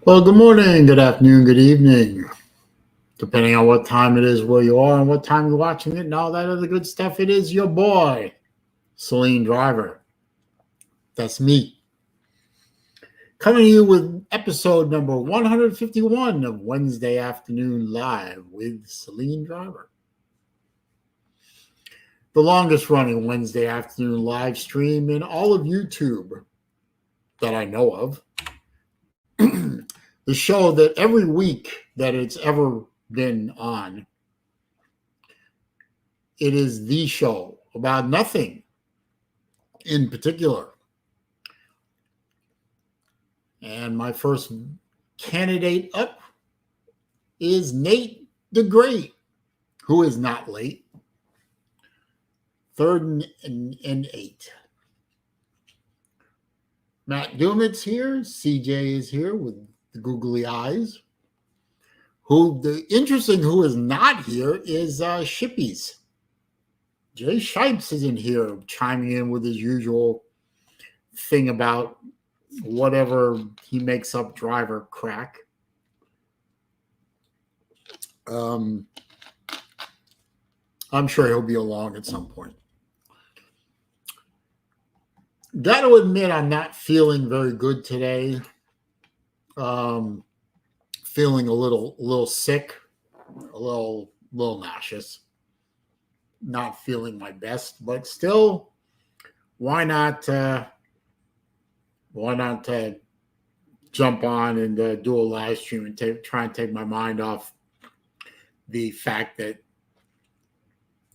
Well, good morning, good afternoon, good evening, depending on what time it is where you are and what time you're watching it and all that other good stuff. It is your boy, SaleenDriver. That's me. Coming to you with episode number 151 of Wednesday Afternoon Live with SaleenDriver. The longest running Wednesday afternoon live stream in all of YouTube that I know of. The show that every week that it's ever been on, it is the show about nothing in particular. And my first candidate up is Nate the Great, who is not late. Third and 8. Matt Dumit's here. CJ is here with the googly eyes. Who is not here is Shippies. Jay Shipes isn't here, chiming in with his usual thing about whatever he makes up driver crack. I'm sure he'll be along at some point. Got to admit, I'm not feeling very good today. Feeling a little sick, a little nauseous. Not feeling my best, but still, why not jump on and do a live stream and try and take my mind off the fact that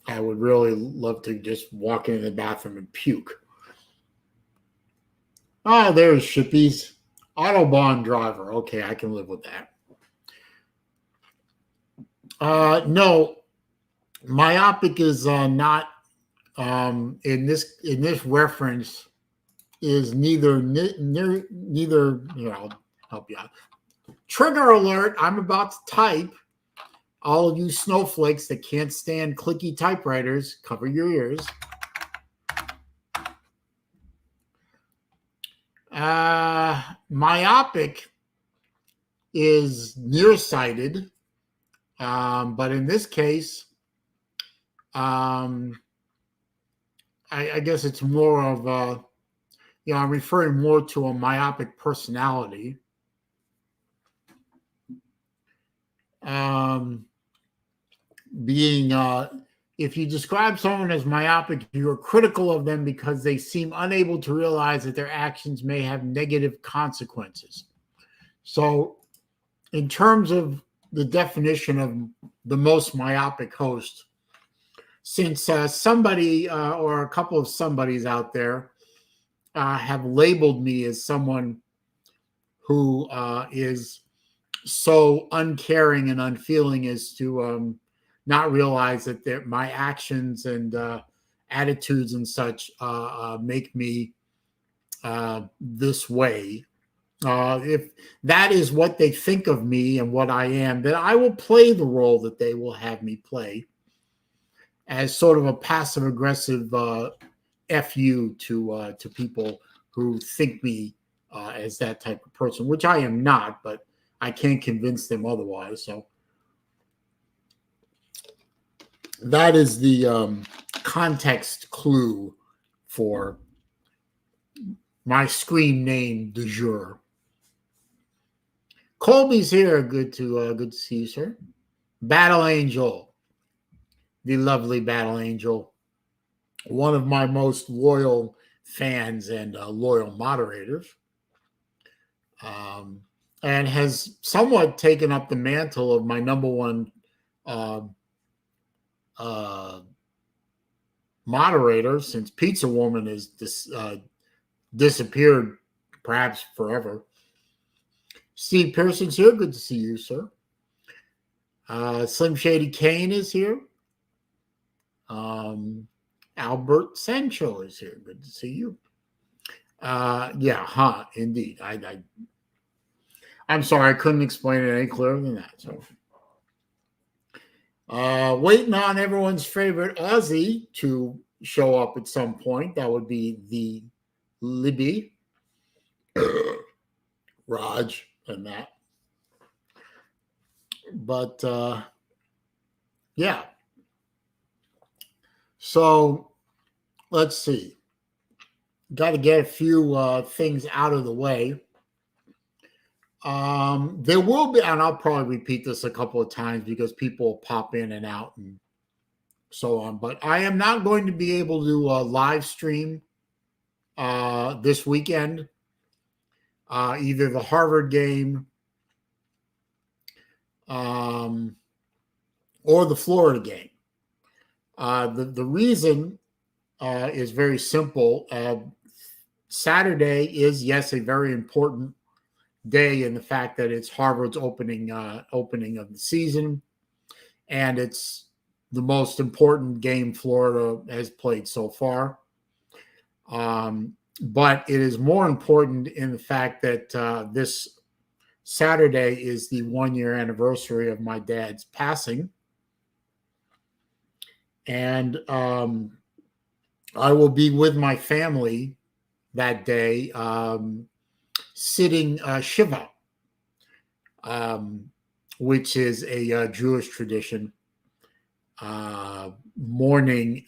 I would really love to just walk into the bathroom and puke. Oh, there's Shippies. Autobahn driver. Okay, I can live with that. No, myopic is not in this reference is neither help you out. Trigger alert, I'm about to type. All of you snowflakes that can't stand clicky typewriters, cover your ears. Myopic is nearsighted, but in this case, I guess it's more of a, I'm referring more to a myopic personality. If you describe someone as myopic, you're critical of them because they seem unable to realize that their actions may have negative consequences. So, in terms of the definition of the most myopic host, since somebody or a couple of somebodies out there have labeled me as someone who is so uncaring and unfeeling as to not realize that my actions and attitudes and such make me this way. If that is what they think of me and what I am, then I will play the role that they will have me play as sort of a passive-aggressive FU to people who think me as that type of person, which I am not, but I can't convince them otherwise. So that is the context clue for my screen name du jour. Colby's here. Good to see you, sir. Battle Angel, the lovely Battle Angel, one of my most loyal fans and loyal moderators, and has somewhat taken up the mantle of my number one moderator since Pizza Woman has disappeared, perhaps forever. Steve Pearson's here. Good to see you, sir. Slim Shady Kane is here. Albert Sancho is here. Good to see you. Indeed. I'm sorry, I couldn't explain it any clearer than that. So, waiting on everyone's favorite Aussie to show up at some point. That would be the Libby, Raj, and that. But yeah. So let's see. Got to get a few things out of the way. There will be, and I'll probably repeat this a couple of times because people pop in and out and so on. But I am not going to be able to live stream this weekend, either the Harvard game or the Florida game. The reason is very simple. Saturday is, yes, a very important day in the fact that it's Harvard's opening of the season, and it's the most important game Florida has played so far. But it is more important in the fact that this Saturday is the 1-year anniversary of my dad's passing, and I will be with my family that day, sitting Shiva, which is a Jewish tradition, mourning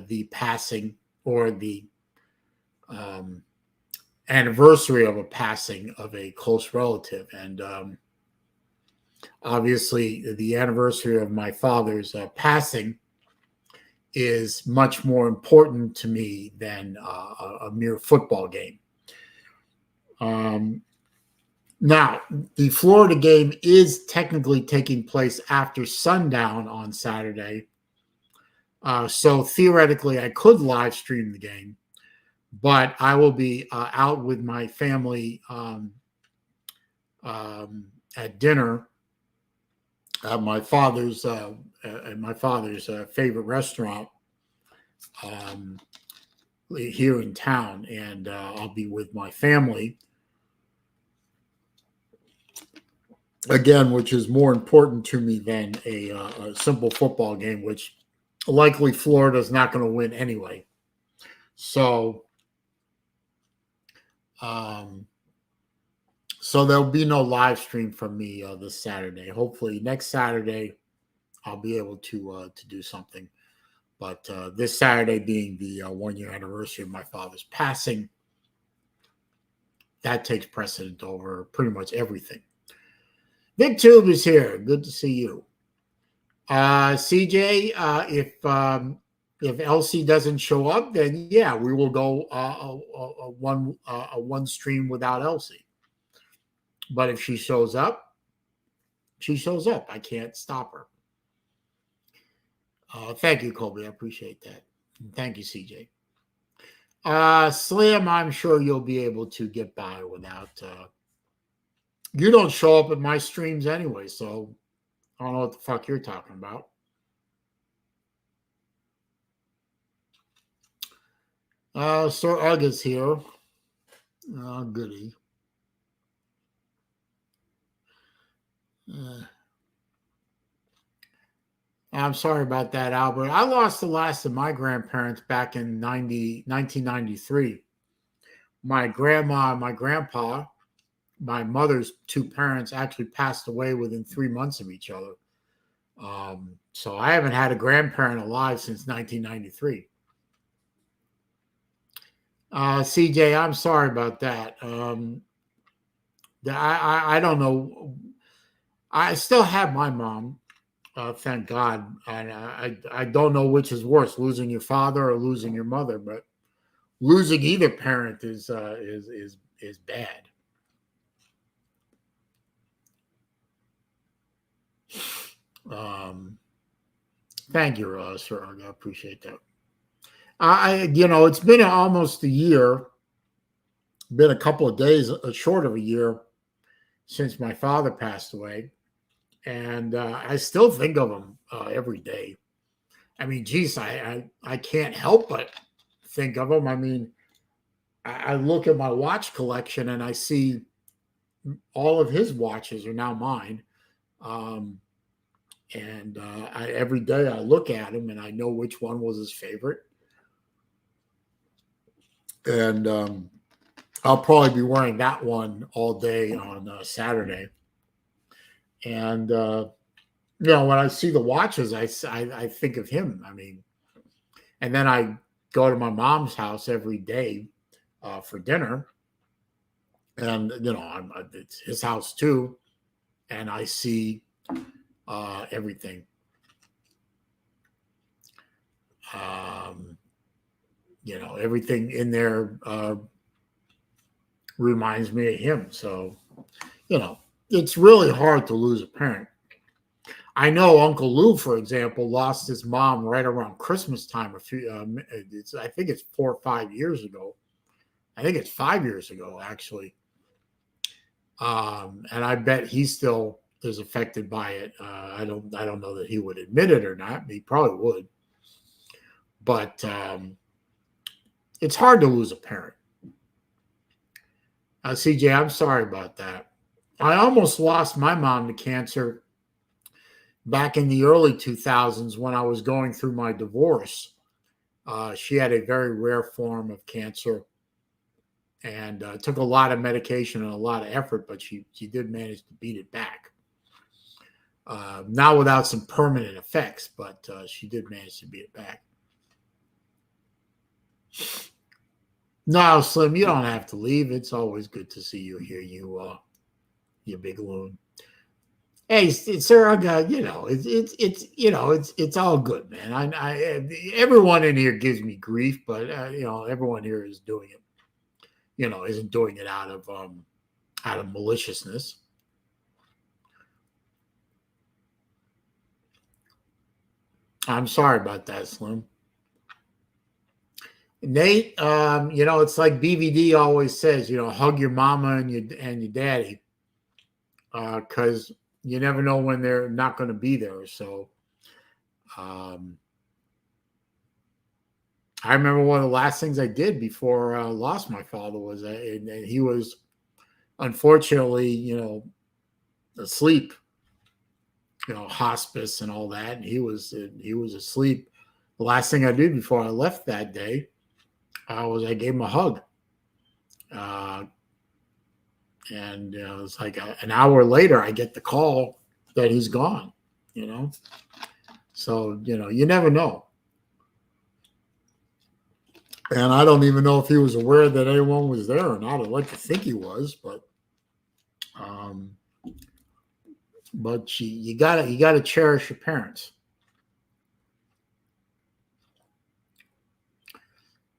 the passing or the anniversary of a passing of a close relative. And obviously, the anniversary of my father's passing is much more important to me than a mere football game. Now, the Florida game is technically taking place after sundown on Saturday. So theoretically, I could live stream the game, but I will be out with my family at dinner at my father's favorite restaurant here in town, and I'll be with my family again, which is more important to me than a simple football game, which likely Florida is not going to win anyway. So, so there'll be no live stream from me this Saturday. Hopefully, next Saturday I'll be able to do something. But this Saturday being the 1-year anniversary of my father's passing, that takes precedent over pretty much everything. Big Tube is here. Good to see you. CJ, if Elsie doesn't show up, then yeah, we will go one stream without Elsie. But if she shows up, she shows up. I can't stop her. Thank you, Colby. I appreciate that. Thank you, CJ. Slim, I'm sure you'll be able to get by without. You don't show up at my streams anyway, so I don't know what the fuck you're talking about. Sir Ugg is here. Oh, goody. I'm sorry about that, Albert. I lost the last of my grandparents back in 1993. My grandma and my grandpa, my mother's two parents, actually passed away within 3 months of each other. So I haven't had a grandparent alive since 1993. CJ, I'm sorry about that. I don't know. I still have my mom, thank God. And I don't know which is worse, losing your father or losing your mother. But losing either parent is bad. Thank you, sir. I appreciate that. It's been almost a year, been a couple of days short of a year since my father passed away, and I still think of him every day. I mean, geez, I can't help but think of him. I mean, I look at my watch collection and I see all of his watches are now mine. And every day I look at him and I know which one was his favorite. And I'll probably be wearing that one all day on Saturday. And when I see the watches, I think of him. I mean, and then I go to my mom's house every day for dinner, and it's his house too, and I see everything. Everything in there reminds me of him. So, it's really hard to lose a parent. I know Uncle Lou, for example, lost his mom right around Christmas time. I think it's 4 or 5 years ago. I think it's 5 years ago, actually. And I bet he still is affected by it. I don't know that he would admit it or not. He probably would. But it's hard to lose a parent. CJ, I'm sorry about that. I almost lost my mom to cancer back in the early 2000s when I was going through my divorce. She had a very rare form of cancer, and took a lot of medication and a lot of effort, but she did manage to beat it back. Not without some permanent effects, but she did manage to beat it back. No, Slim, you don't have to leave. It's always good to see you here, you big loon. Hey, sir, it's all good, man. Everyone in here gives me grief, but everyone here is doing it. Isn't doing it out of maliciousness. I'm sorry about that, Slim. Nate, it's like BVD always says, hug your mama and your daddy, because you never know when they're not going to be there. So, I remember one of the last things I did before I lost my father was, and he was unfortunately, asleep, hospice and all that, and he was asleep. The last thing I did before I left that day was I gave him a hug. And it was like an hour later, I get the call that he's gone, So, you never know. And I don't even know if he was aware that anyone was there or not. I'd like to think he was, but you gotta cherish your parents.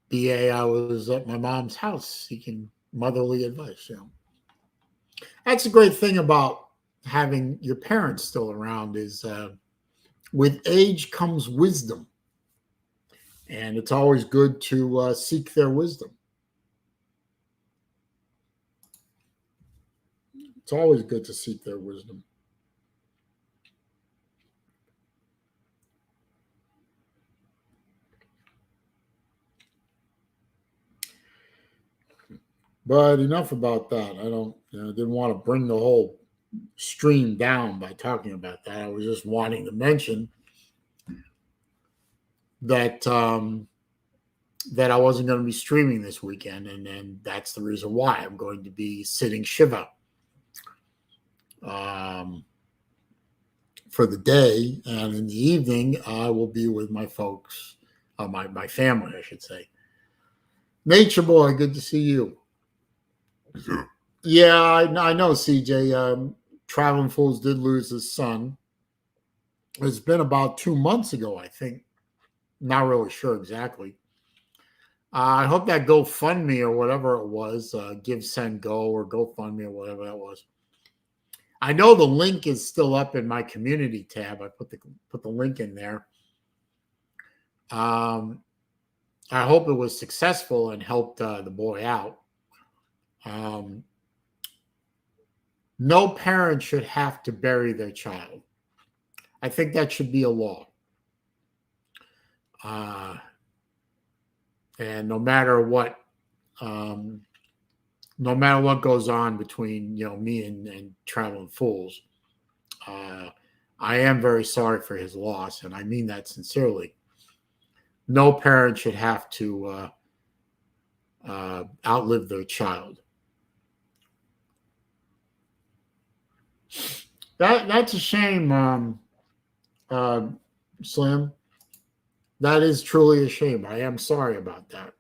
BA, I was at my mom's house seeking motherly advice. That's a great thing about having your parents still around is with age comes wisdom. And it's always good to seek their wisdom. It's always good to seek their wisdom. But enough about that. I didn't want to bring the whole stream down by talking about that. I was just wanting to mention that that I wasn't going to be streaming this weekend, and that's the reason why I'm going to be sitting Shiva for the day, and in the evening I will be with my folks, my family, I should say. Nature Boy, good to see you. Yeah, I know, CJ. Traveling Fools did lose his son. It's been about 2 months ago, I think. Not really sure exactly. I hope that GoFundMe or whatever it was, Give, Send, Go, or GoFundMe or whatever that was. I know the link is still up in my community tab. I put the link in there. I hope it was successful and helped the boy out. No parent should have to bury their child. I think that should be a law. And no matter what goes on between me and Traveling Fools, I am very sorry for his loss, and I mean that sincerely. No parent should have to outlive their child. That's a shame. Slim. That is truly a shame. I am sorry about that.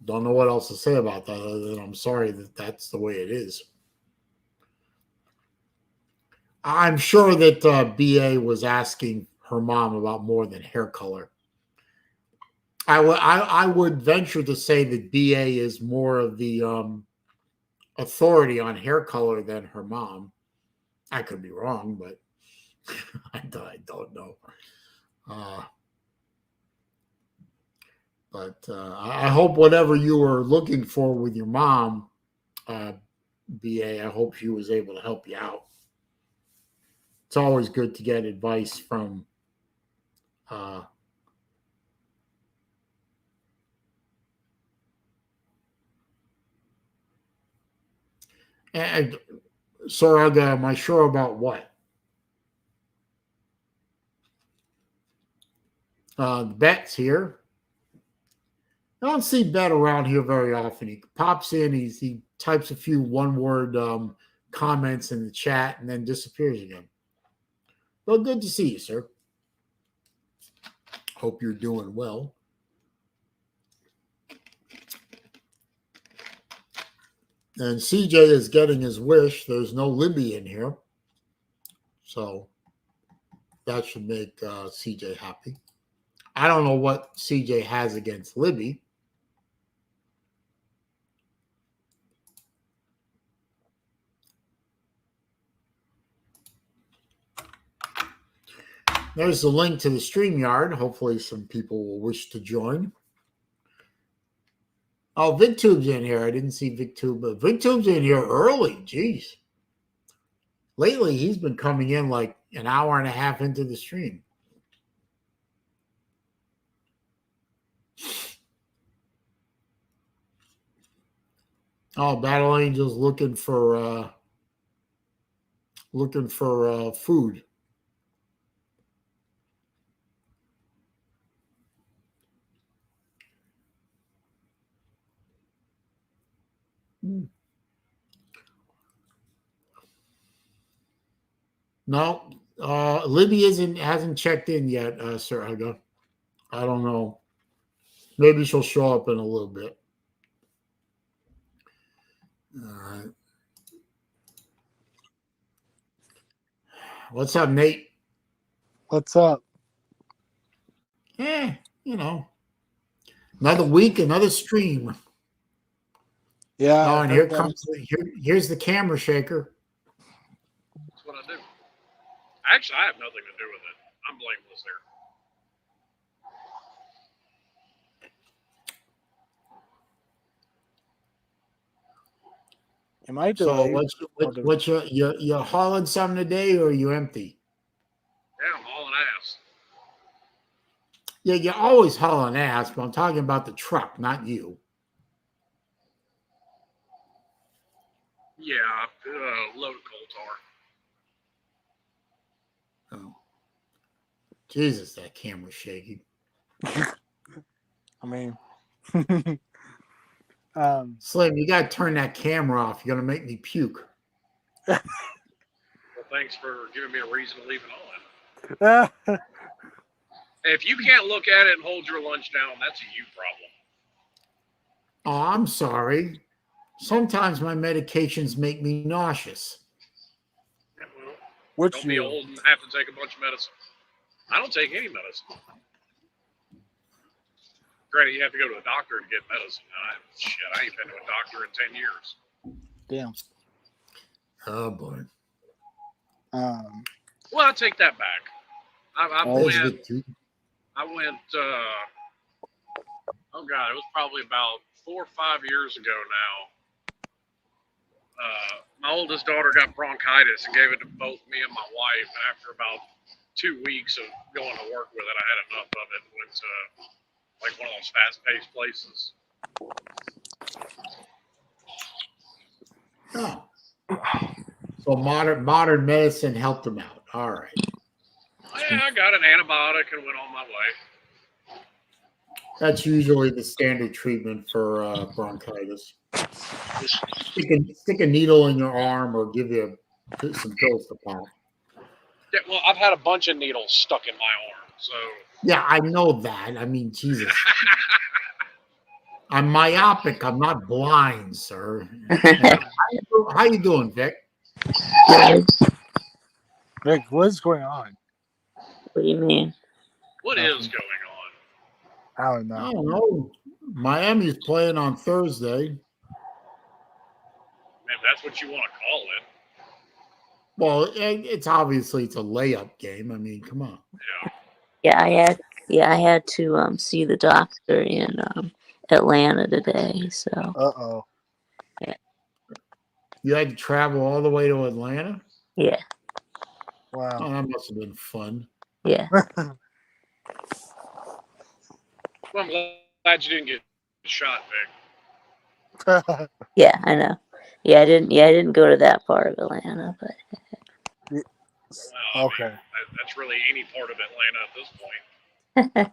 Don't know what else to say about that other than I'm sorry that that's the way it is. I'm sure that BA was asking her mom about more than hair color. I would venture to say that BA is more of the authority on hair color than her mom. I could be wrong, but I don't know. But I hope whatever you were looking for with your mom, BA, I hope she was able to help you out. It's always good to get advice from and Sorag, am I sure about what? The Bet's here. I don't see Bet around here very often. He pops in, he types a few one-word comments in the chat and then disappears again. Well, good to see you, sir. Hope you're doing well. And CJ is getting his wish. There's no Libby in here. So that should make CJ happy. I don't know what CJ has against Libby. There's the link to the StreamYard. Hopefully some people will wish to join. Oh, VidTube's in here. I didn't see VidTube, but VidTube's in here early. Jeez. Lately, he's been coming in like an hour and a half into the stream. Oh, Battle Angel's looking for food. No, Libby hasn't checked in yet, Sir Hugo. I don't know. Maybe she'll show up in a little bit. All right. What's up, Nate? What's up? You know, another week, another stream. Yeah. Oh, and here's the camera shaker. That's what I do. Actually, I have nothing to do with it. I'm blameless here. Am I delayed? So what's you're hauling something today, or are you empty? Yeah, I'm hauling ass. Yeah, you're always hauling ass, but I'm talking about the truck, not you. Yeah, load of coal tar. Oh, Jesus, that camera's shaking. I mean, Slim, you got to turn that camera off. You're going to make me puke. Well, thanks for giving me a reason to leave it on. If you can't look at it and hold your lunch down, that's a you problem. Oh, I'm sorry. Sometimes my medications make me nauseous. Yeah, well, don't be you? old and have to take a bunch of medicine. I don't take any medicine. Granted, you have to go to a doctor to get medicine. I ain't been to a doctor in 10 years. Damn. Oh, boy. Well, I take that back. I went, oh God, it was probably about 4 or 5 years ago now. My oldest daughter got bronchitis and gave it to both me and my wife. And after about 2 weeks of going to work with it, I had enough of it. Went to like one of those fast-paced places. Oh. So modern medicine helped him out. All right. Yeah, I got an antibiotic and went on my way. That's usually the standard treatment for bronchitis. Just stick a needle in your arm or give you some pills to pop. Yeah, well, I've had a bunch of needles stuck in my arm, so. Yeah, I know that. I mean, Jesus. I'm myopic. I'm not blind, sir. How you doing, Vic? Good. Vic, what's going on? What do you mean? What Nothing. is going on? I don't know. I don't know. Miami's playing on Thursday. Man, that's what you want to call it. Well, it's obviously it's a layup game. I mean, come on. Yeah, I had to see the doctor in Atlanta today. So Uh-oh. You had to travel all the way to Atlanta? yeah, Wow. Oh, that must have been fun. yeah. Well, I'm glad you didn't get shot, Vic. Yeah, I know. Yeah, I didn't go to that part of Atlanta, but Well, Okay. I mean, that's really any part of Atlanta at this point.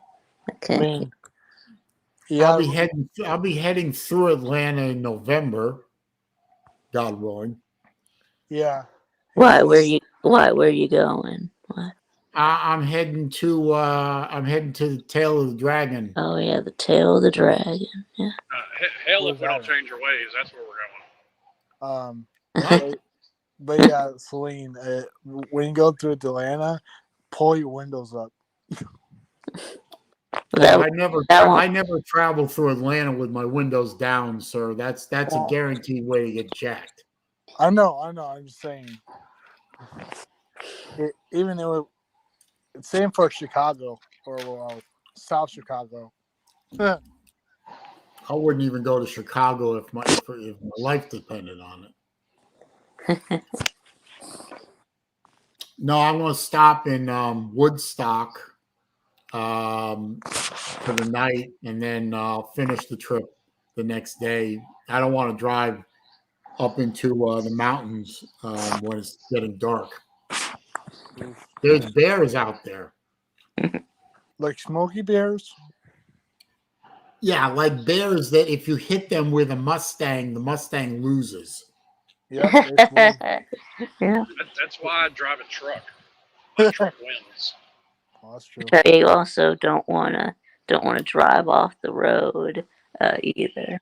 okay. I mean, yeah. I'll be heading through Atlanta in November, God willing. Yeah. Why? Where you going? What? I'm heading to the Tail of the Dragon. Oh yeah, the Tail of the Dragon. Yeah. Hell, Where's if we don't that? change our ways, that's where we're going. But yeah, Saleen, when you go through Atlanta, pull your windows up. Well, That I never travel through Atlanta with my windows down, sir. That's a guaranteed way to get jacked. I know. I'm just saying. Even though it's same for Chicago or South Chicago. I wouldn't even go to Chicago if my life depended on it. No, I'm going to stop in Woodstock for the night and then finish the trip the next day. I don't want to drive up into the mountains when it's getting dark. There's bears out there. Like Smokey Bears? Yeah, like bears that if you hit them with a Mustang, the Mustang loses. Yeah. Yeah. That's why I drive a truck. My truck wins. Oh, that's true. But you also don't wanna drive off the road either.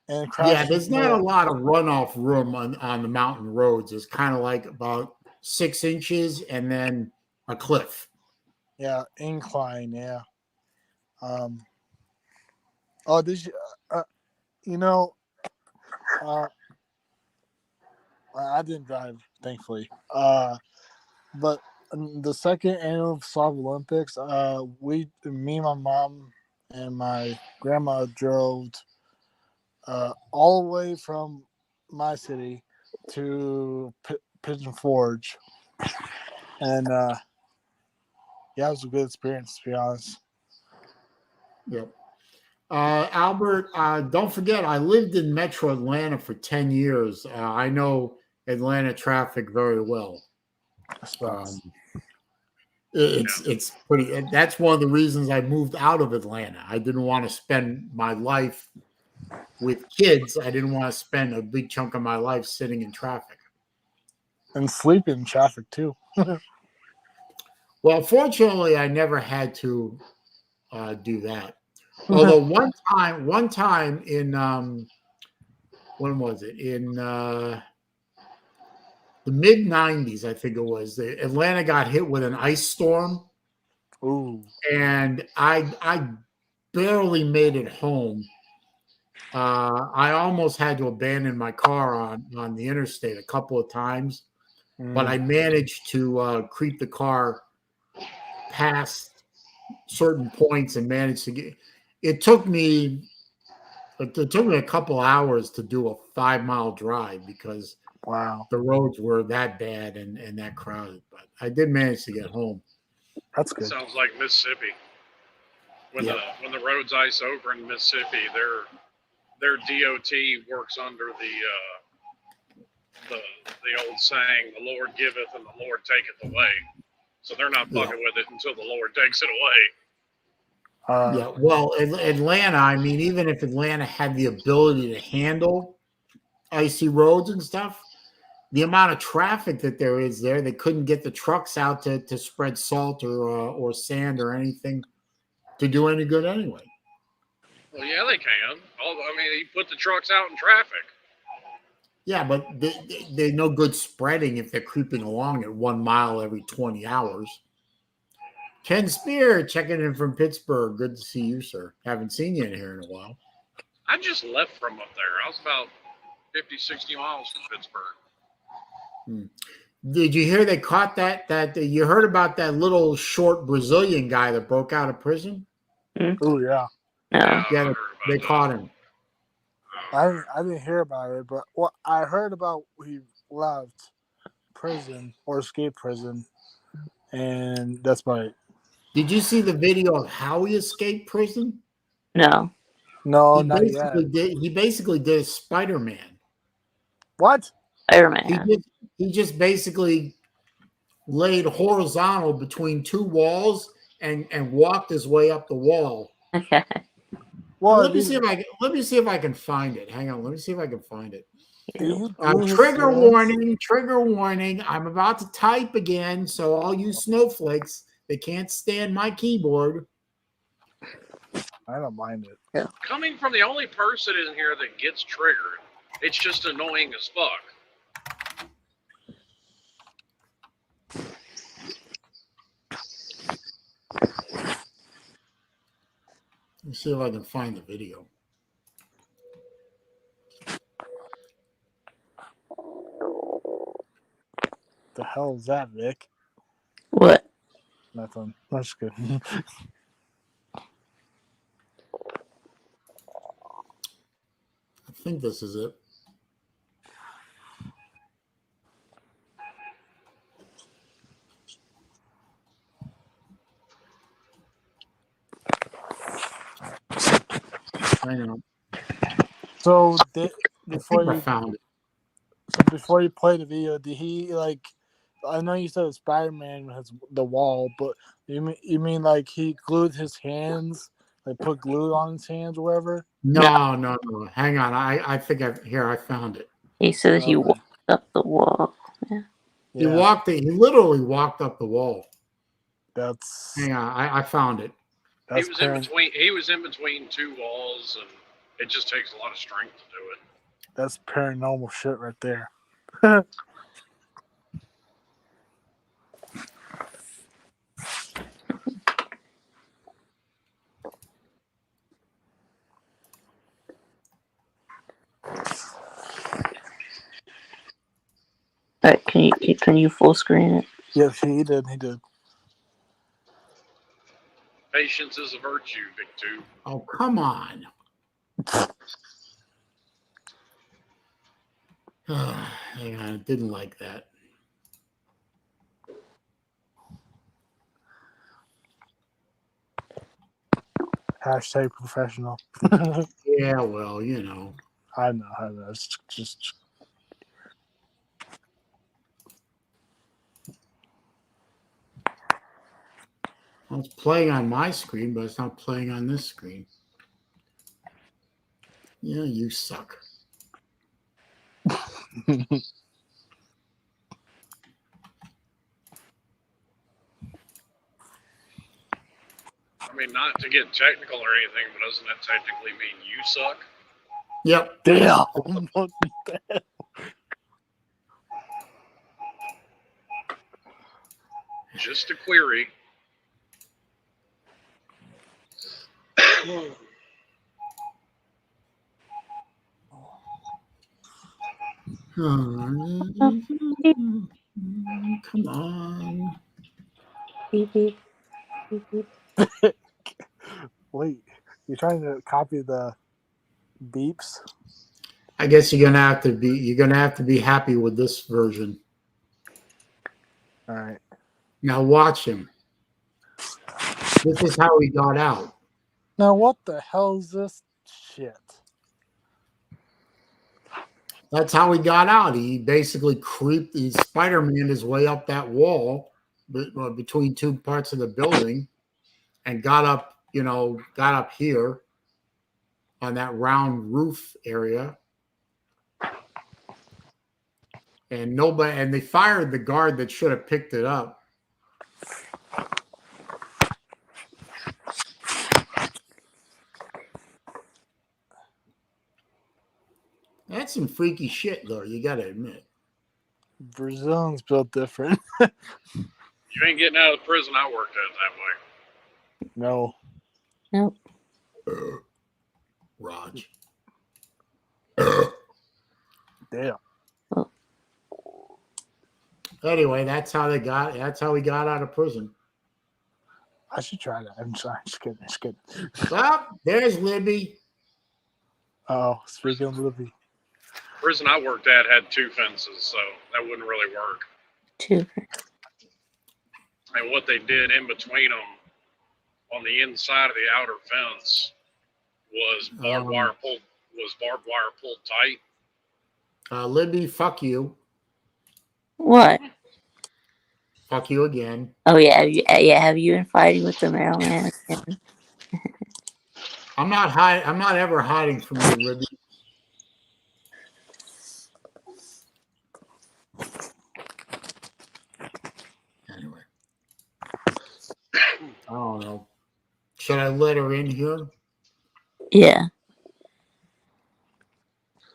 And Yeah, there's not a lot of runoff room on the mountain roads. It's kind of like about 6 inches and then a cliff. Yeah, incline. Yeah. Oh, did you? I didn't drive, thankfully. But the second annual Salt Olympics, me, my mom, and my grandma drove all the way from my city to Pigeon Forge, and yeah, it was a good experience, to be honest. Yep. Albert, don't forget, I lived in Metro Atlanta for 10 years. I know Atlanta traffic very well. It's pretty. That's one of the reasons I moved out of Atlanta. I didn't want to spend my life with kids. I didn't want to spend a big chunk of my life sitting in traffic. And sleeping in traffic, too. Well, fortunately, I never had to do that. Although one time in when was it? In the mid 90s, I think it was. Atlanta got hit with an ice storm. Ooh. And I barely made it home. I almost had to abandon my car on the interstate a couple of times, but I managed to creep the car past certain points and managed to get. It took me a couple hours to do a 5-mile drive because the roads were that bad and that crowded. But I did manage to get home. That's good. Sounds like Mississippi. When the roads ice over in Mississippi, their DOT works under the old saying, "The Lord giveth and the Lord taketh away." So they're not fucking with it until the Lord takes it away. Well, Atlanta, I mean, even if Atlanta had the ability to handle icy roads and stuff, the amount of traffic that there is there, they couldn't get the trucks out to spread salt or sand or anything to do any good anyway. Well, yeah, they can. I mean, you put the trucks out in traffic. Yeah, but they're no good spreading if they're creeping along at 1 mile every 20 hours. Ken Spear checking in from Pittsburgh. Good to see you, sir. Haven't seen you in here in a while. I just left from up there. I was about 50, 60 miles from Pittsburgh. Did you hear they caught that you heard about that little short Brazilian guy that broke out of prison? Oh yeah. No. Yeah, they caught him. I didn't hear about it, but what I heard about, he left prison or escaped prison, and that's about it. Did you see the video of how he escaped prison? No. No, not yet. He basically did a Spider-Man. What? Spider-Man. He just basically laid horizontal between two walls and walked his way up the wall. Okay. Well, let me see if I can find it. Hang on, let me see if I can find it. Trigger warning. I'm about to type again, so all you snowflakes that can't stand my keyboard. I don't mind it. Yeah. Coming from the only person in here that gets triggered, it's just annoying as fuck. Let me see if I can find the video. The hell is that, Vic? What? Nothing. That's good. I think this is it. Hang on. So before you found it. So before you play the video, did he like? I know you said Spider-Man has the wall, but you mean like he glued his hands, like put glue on his hands or whatever? No. Hang on. I think I found it. He said he walked up the wall. Yeah. He literally walked up the wall. That's. Hang on. I found it. He was in between two walls, and it just takes a lot of strength to do it. That's paranormal shit right there. All right, can you full screen it? Yes, he did. He did. Patience is a virtue, Vic. Oh, come on. Hang on. I didn't like that. Hashtag professional. Yeah, well, you know. I know. It's just. Well, it's playing on my screen, but it's not playing on this screen. Yeah, you suck. I mean, not to get technical or anything, but doesn't that technically mean you suck? Yep. Damn. Just a query. Come on. Beep, beep, beep, beep. Wait, you're trying to copy the beeps? I guess you're gonna have to be happy with this version. All right. Now watch him. This is how he got out. Now what the hell is this shit? That's how he got out. He basically he Spider-Man his way up that wall between two parts of the building and got up here on that round roof area. and nobody, and they fired the guard that should have picked it up. That's some freaky shit, though. You got to admit. Brazilians built different. You ain't getting out of the prison I worked at that way. No. Nope. Raj. Damn. Anyway, that's how we got out of prison. I should try that. I'm sorry. Just kidding. Oh, there's Libby. Oh, speaking of Libby. Prison I worked at had 2 fences, so that wouldn't really work. 2. And what they did in between them, on the inside of the outer fence, was barbed wire pulled tight. Libby, fuck you. What? Fuck you again. Oh yeah, have you been fighting with the Maryland? I'm not ever hiding from you, Libby. Anyway, I don't know. Should I let her in here? Yeah.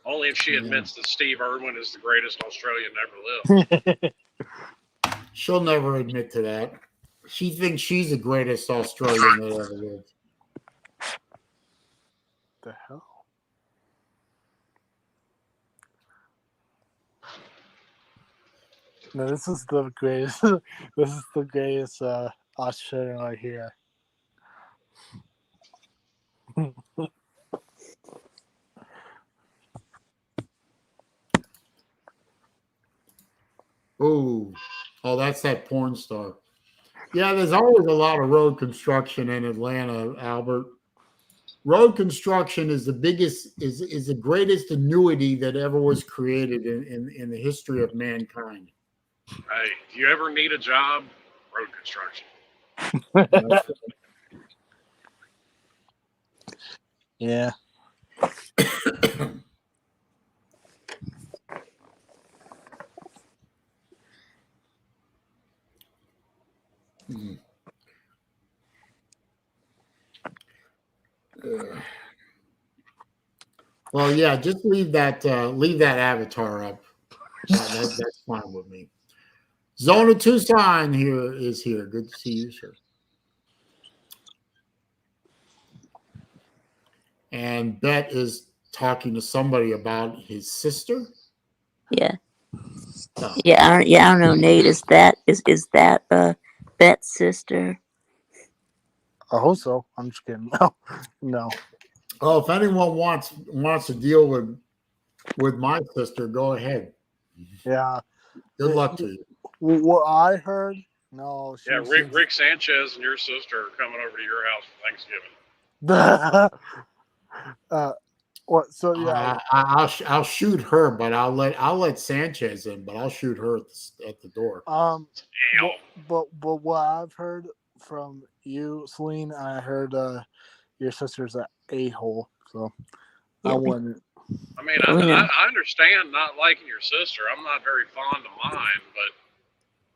Only if she admits that Steve Irwin is the greatest Australian ever lived. She'll never admit to that. She thinks she's the greatest Australian that ever lived. The hell? No, this is the greatest. This is the greatest Australian right here. Oh, that's that porn star. Yeah, there's always a lot of road construction in Atlanta, Albert. Road construction is the biggest, is the greatest annuity that ever was created in the history of mankind. Hey, if you ever need a job, road construction. Yeah. Well, yeah, just leave that avatar up. That's fine with me. Zona Tucson is here. Good to see you, sir. And Bet is talking to somebody about his sister. Yeah. Oh. Yeah, I don't know, Nate. Is that Bet's sister? I hope so. I'm just kidding. No. Oh, if anyone wants to deal with my sister, go ahead. Yeah. Good luck to you. What I heard, no. Yeah, Rick Sanchez and your sister are coming over to your house for Thanksgiving. What? So yeah, I'll shoot her, but I'll let Sanchez in, but I'll shoot her at the door. But what I've heard from you, Saleen, I heard your sister's an a-hole, so Yeah. I wouldn't. I mean, I understand not liking your sister. I'm not very fond of mine, but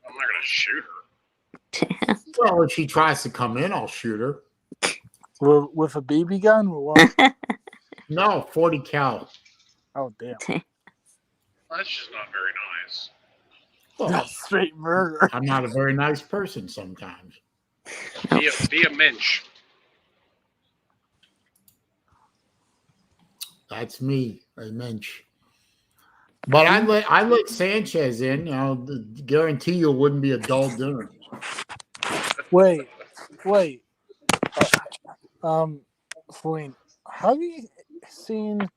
I'm not going to shoot her. Well, if she tries to come in, I'll shoot her. With a BB gun or what? No, 40 cal. Oh, damn. That's just not very nice. Well, That's straight murder. I'm not a very nice person sometimes. Be a mensch. That's me, a mensch. But I let Sanchez in. I'll guarantee you it wouldn't be a dull dinner. Wait. Saleen, have you seen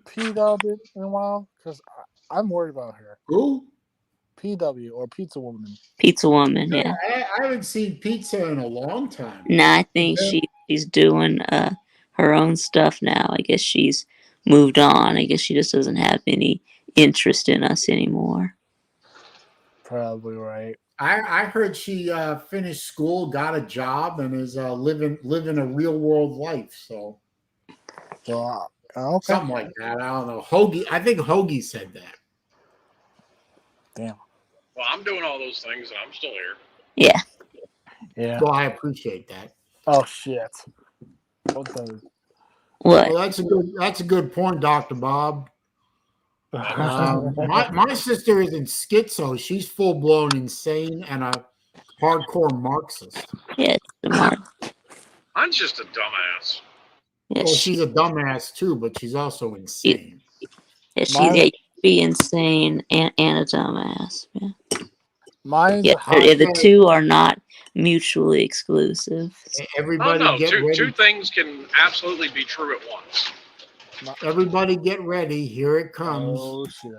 PW in a while? Because I'm worried about her. Who? PW or Pizza Woman. Pizza Woman, yeah. I haven't seen Pizza in a long time. No, I think she's doing her own stuff now. I guess she's moved on. I guess she just doesn't have any interest in us anymore. Probably right. I heard she finished school, got a job, and is living a real world life. So Okay. something like that. I don't know. Hoagie, I think Hoagie said that. Damn. Well, I'm doing all those things, and I'm still here. Yeah. Yeah. Well, I appreciate that. Oh shit. What the? What? Well, that's a good point, Dr. Bob. My sister isn't schizo. She's full blown insane and a hardcore Marxist. Yeah, smart. I'm just a dumbass. Yeah, Well, she's a dumbass too, but she's also insane. Mine- she'd be insane and a dumbass. Yeah, Mine's yeah. hot. The two are not mutually exclusive. Everybody Oh no, get ready. two things can absolutely be true at once. Everybody get ready. Here it comes. Oh shit.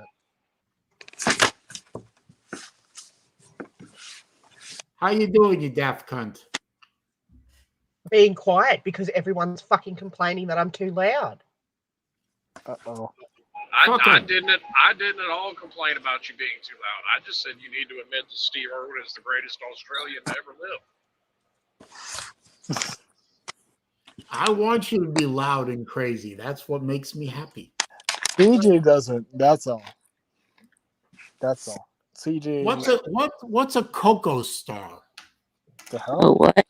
How you doing, you daft cunt? Being quiet because everyone's fucking complaining that I'm too loud. Uh-oh. I didn't at all complain about you being too loud. I just said you need to admit that Steve Irwin is the greatest Australian to ever live. I want you to be loud and crazy. That's what makes me happy. CJ doesn't. That's all. That's all. CJ. What's a Coco Star? The hell? Oh, what?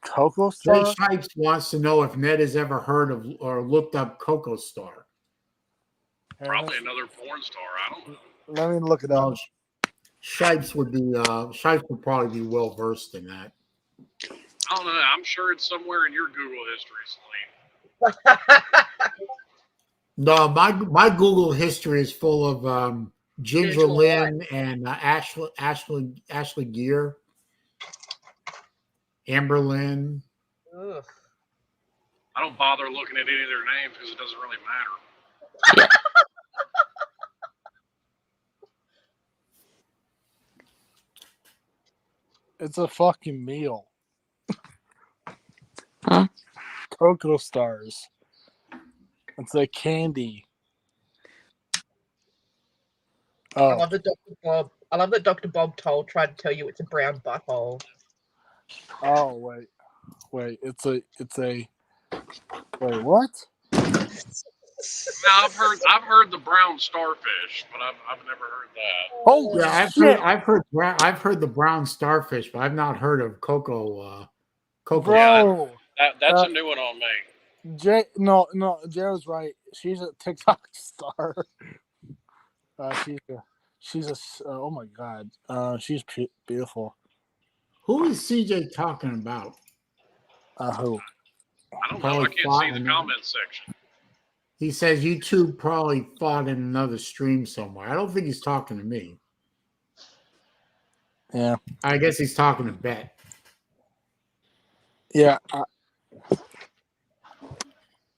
Coco Jay Star? Shipes wants to know if Ned has ever heard of or looked up Coco Star. Probably another porn star. I don't know. Let me look it up. Well, Shipes would probably be well versed in that. I don't know. I'm sure it's somewhere in your Google history, Saleen. No, my Google history is full of Ginger Lynn and Ashley Gear, Amber Lynn. Ugh. I don't bother looking at any of their names because it doesn't really matter. It's a fucking meal. Huh? Cocoa Stars. It's a candy. I Oh, love that Dr. Bob tried to tell you it's a brown butthole. oh, wait. It's a. Wait, what? Now I've heard the brown starfish, but I've never heard that. Oh Yeah, shit, I've heard the brown starfish, but I've not heard of Coco. bro. That's a new one on me. Jay, no, Jay was right. She's a TikTok star. She's a. Oh my god. She's beautiful. Who is CJ talking about? Who? I don't know. I can't see the comments section. He says you two probably fought in another stream somewhere. I don't think he's talking to me. Yeah. I guess he's talking to Bet. Yeah.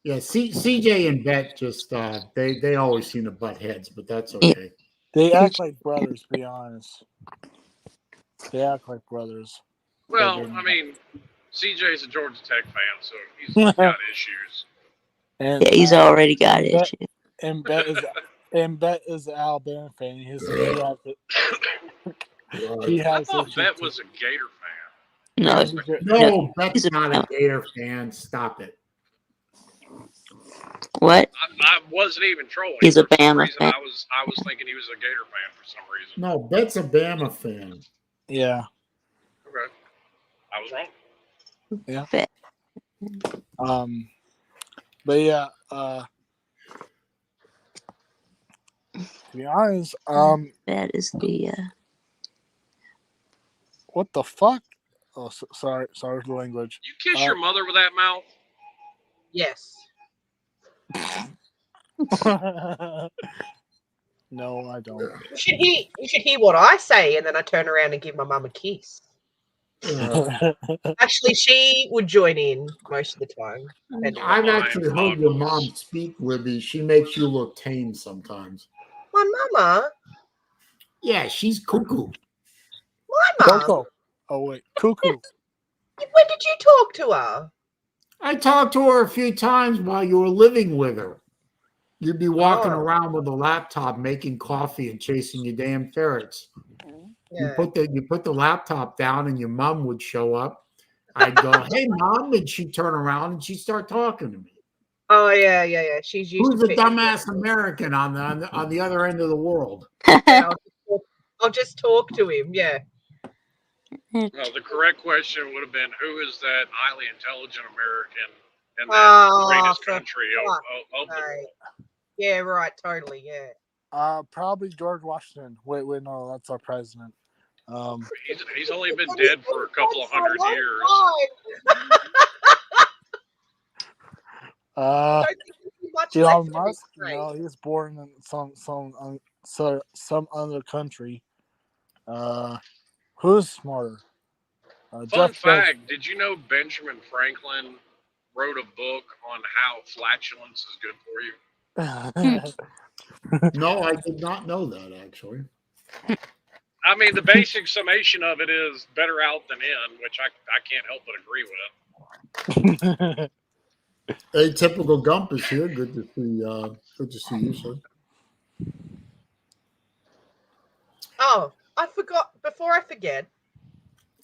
Yeah, CJ and Bet just they always seem to butt heads, but that's okay. They act like brothers. To be honest, they act like brothers. Well, I mean, CJ's a Georgia Tech fan, so he's got issues. And Yeah, he's already got Bet, issues. And Bet is an Alabama fan. He I thought Bet was a Gator fan. No, Bet's not a Gator fan. Stop it. what? I wasn't even trolling. He's a For some Bama reason, fan. I was thinking he was a Gator fan for some reason. No, Bet's a Bama fan. Yeah. Okay, I was wrong. Yeah. Bet. But yeah, to be honest, That is the what the fuck? Oh, sorry for the language. You kiss your mother with that mouth? Yes. No, I don't. You should hear what I say, and then I turn around and give my mum a kiss. Actually, she would join in most of the time. I've actually heard your mom speak, Libby. She makes you look tame sometimes. My mama? Yeah, she's cuckoo. My mum? Coco. Oh wait, cuckoo. When did you talk to her? I talked to her a few times while you were living with her. You'd be walking around with a laptop, making coffee and chasing your damn ferrets. Yeah. You put the laptop down, and your mom would show up. I'd go, "Hey, Mom," and she'd turn around and she'd start talking to me. Oh yeah. She's used Who's to the dumbass American on the other end of the world? Yeah, I'll just talk to him. Yeah. No, the correct question would have been, who is that highly intelligent American in that greatest country of the world? Yeah, right. Totally. Yeah. Probably George Washington. Wait, no, that's our president. He's only been dead for a couple of hundred years. Elon Musk? No, he was born in some other country. Who's smarter? Fun fact: did you know Benjamin Franklin wrote a book on how flatulence is good for you? No, I did not know that, actually. I mean, the basic summation of it is better out than in, which I can't help but agree with. Atypical Gump is here. Good to see you, sir. Oh, I forgot. Before I forget,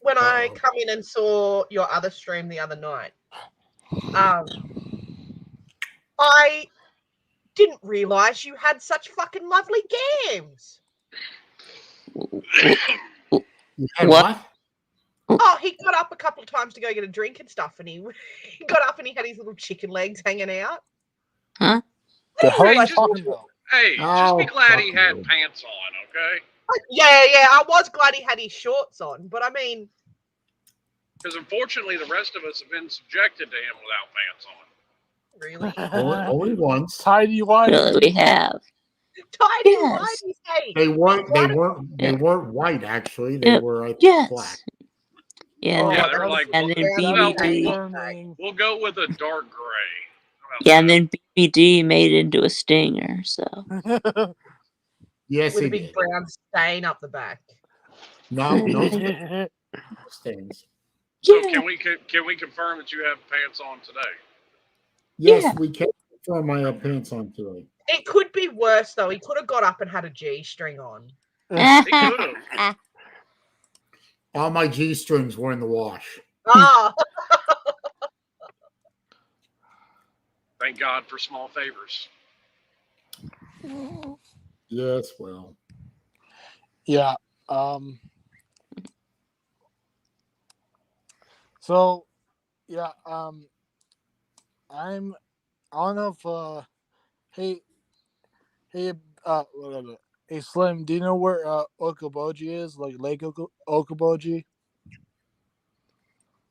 when I come in and saw your other stream the other night, I didn't realize you had such fucking lovely games. You had what? Oh, he got up a couple of times to go get a drink and stuff, and he got up and he had his little chicken legs hanging out. Huh? Just be glad he had pants on, okay? Yeah. I was glad he had his shorts on, but I mean, because unfortunately the rest of us have been subjected to him without pants on. Really? Only once. Tidy white. Really, we have. Tidy whities, hey. They weren't white, actually. They were black. Yeah, they're like, and then BBD. We'll go with a dark gray. Yeah, and then BBD made it into a stinger. So yes, with a big brown stain up the back. No stains. So can we confirm that you have pants on today? Yes, we can confirm I have pants on today. It could be worse though. He could have got up and had a G-string on. He could have. All my G-strings were in the wash. Ah. Thank God for small favors. Yes, well. Yeah. So, yeah. I don't know if hey Slim, do you know where Okoboji is? Like Lake Okoboji?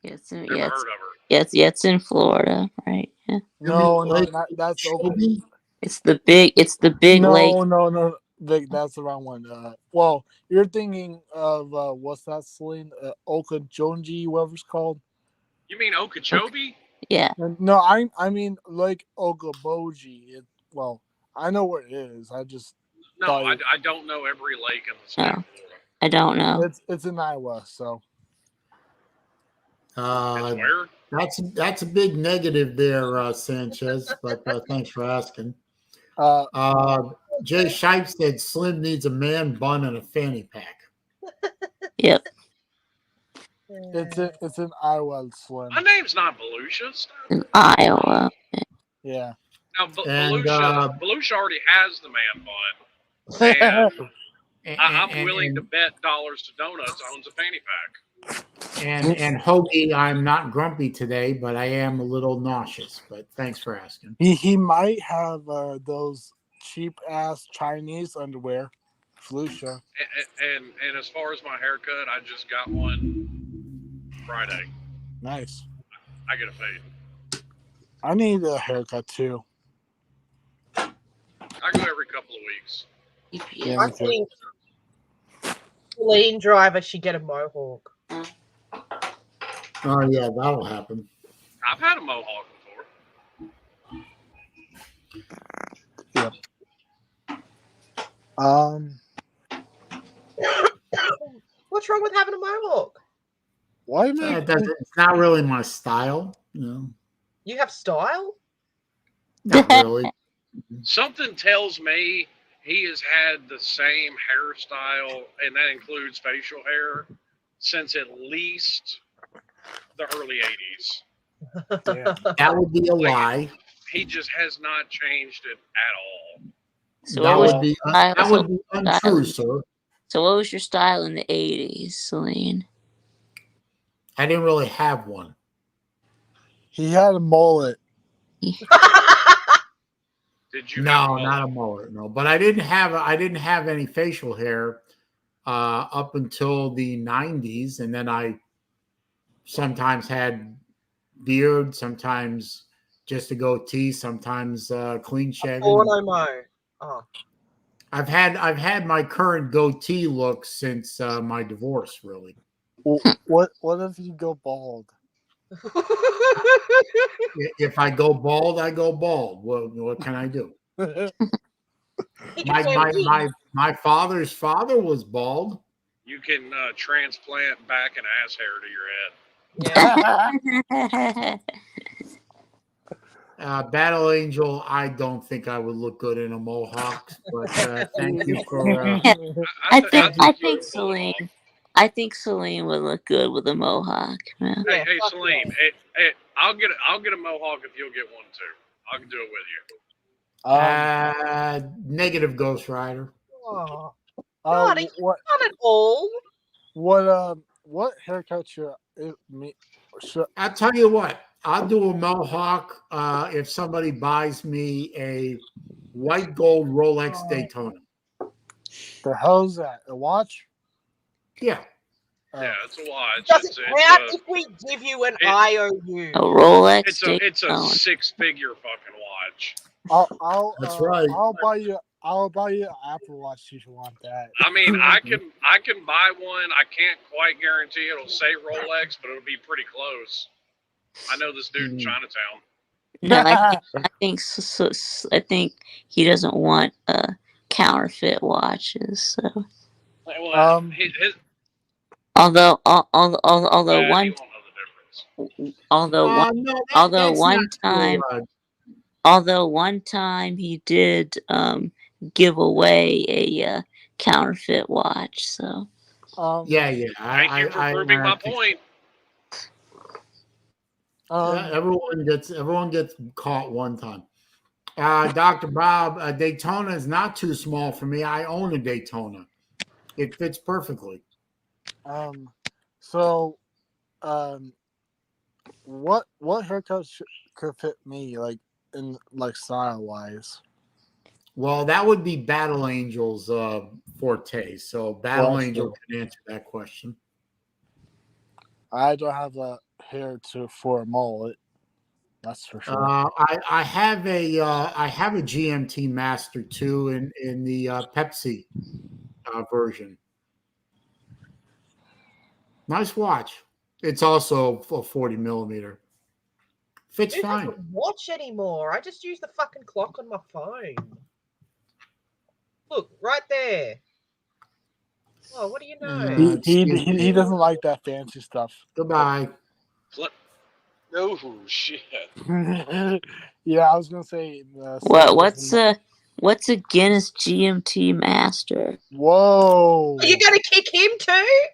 Never heard of her. It's in Florida, right? Yeah. No, that's Okoboji. It's the big lake. No. That's the wrong one. Well, you're thinking of what's that, Celine? Okochonji, whatever's called. You mean Okeechobee? Yeah. No, I mean like Okoboji. Well, I know where it is. I just I don't know every lake in the state of Florida. I don't know. It's in Iowa, so. Where? That's a big negative there, Sanchez. But thanks for asking. Jay Shipe said Slim needs a man bun and a fanny pack. Yep. It's in Iowa, Slim. My name's not Belushi. In Iowa. Yeah. Now, Belushi already has the man bun. And I'm willing to bet dollars to donuts owns a fanny pack. And Hoagie, I'm not grumpy today, but I am a little nauseous. But thanks for asking. He might have those cheap ass Chinese underwear, Felicia. And as far as my haircut, I just got one Friday. Nice. I get a fade. I need a haircut too. I go every couple of weeks. Yeah, I think SaleenDriver should get a mohawk. Oh yeah, that'll happen. I've had a mohawk before. Yep. What's wrong with having a mohawk? Why? It's not really my style. You have style? Not really. Something tells me he has had the same hairstyle, and that includes facial hair, since at least the early 80s. Yeah. That would be a lie. He just has not changed it at all. So that would be untrue, sir. So what was your style in the 80s, Saleen? I didn't really have one. He had a mullet. Did you No, have a mullet? not a mullet. No, but I didn't have any facial hair up until the 90s, and then I sometimes had beard, sometimes just a goatee, sometimes clean shaven. Porno. Oh. I've had my current goatee look since my divorce, really. What if you go bald? If I go bald, I go bald. What can I do? He can wear wigs. My father's father was bald. You can transplant back and ass hair to your head. Yeah. Battle Angel, I don't think I would look good in a mohawk, but thank you for. I think Saleen would look good with a mohawk. Man. Hey, Saleen, I'll get a mohawk if you'll get one too. I can do it with you. Negative, Ghost Rider. Oh. God, he's what? not at all. What haircut should me? I'll tell you what. I'll do a mohawk if somebody buys me a white gold Rolex Daytona. The hell's that? A watch? Yeah. Yeah, it's a watch. Doesn't count if we give you an IOU. A Rolex. It's a 6-figure fucking watch. That's right. I'll buy you an Apple Watch if you want that. I mean, I can buy one. I can't quite guarantee it'll say Rolex, but it'll be pretty close. I know this dude in Chinatown. No, I think he doesn't want counterfeit watches. So, well, although he won't know the difference. Although one time he did give away a counterfeit watch. So, yeah. Thank you for proving my point. Everyone gets caught one time. Dr. Bob, a Daytona is not too small for me. I own a Daytona. It fits perfectly. What haircut could fit me, like in style wise? Well, that would be Battle Angel's forte. So Battle Angel can answer that question. I don't have a hair for a mullet. That's for sure. I have a GMT Master 2 in the Pepsi version. Nice watch. It's also a 40 millimeter. Fits fine. I don't watch anymore. I just use the fucking clock on my phone. Look, right there. Oh, what do you know? He doesn't like that fancy stuff. Goodbye. Oh shit. Yeah, I was gonna say. What's a Guinness GMT Master? Whoa! Are you gonna kick him too?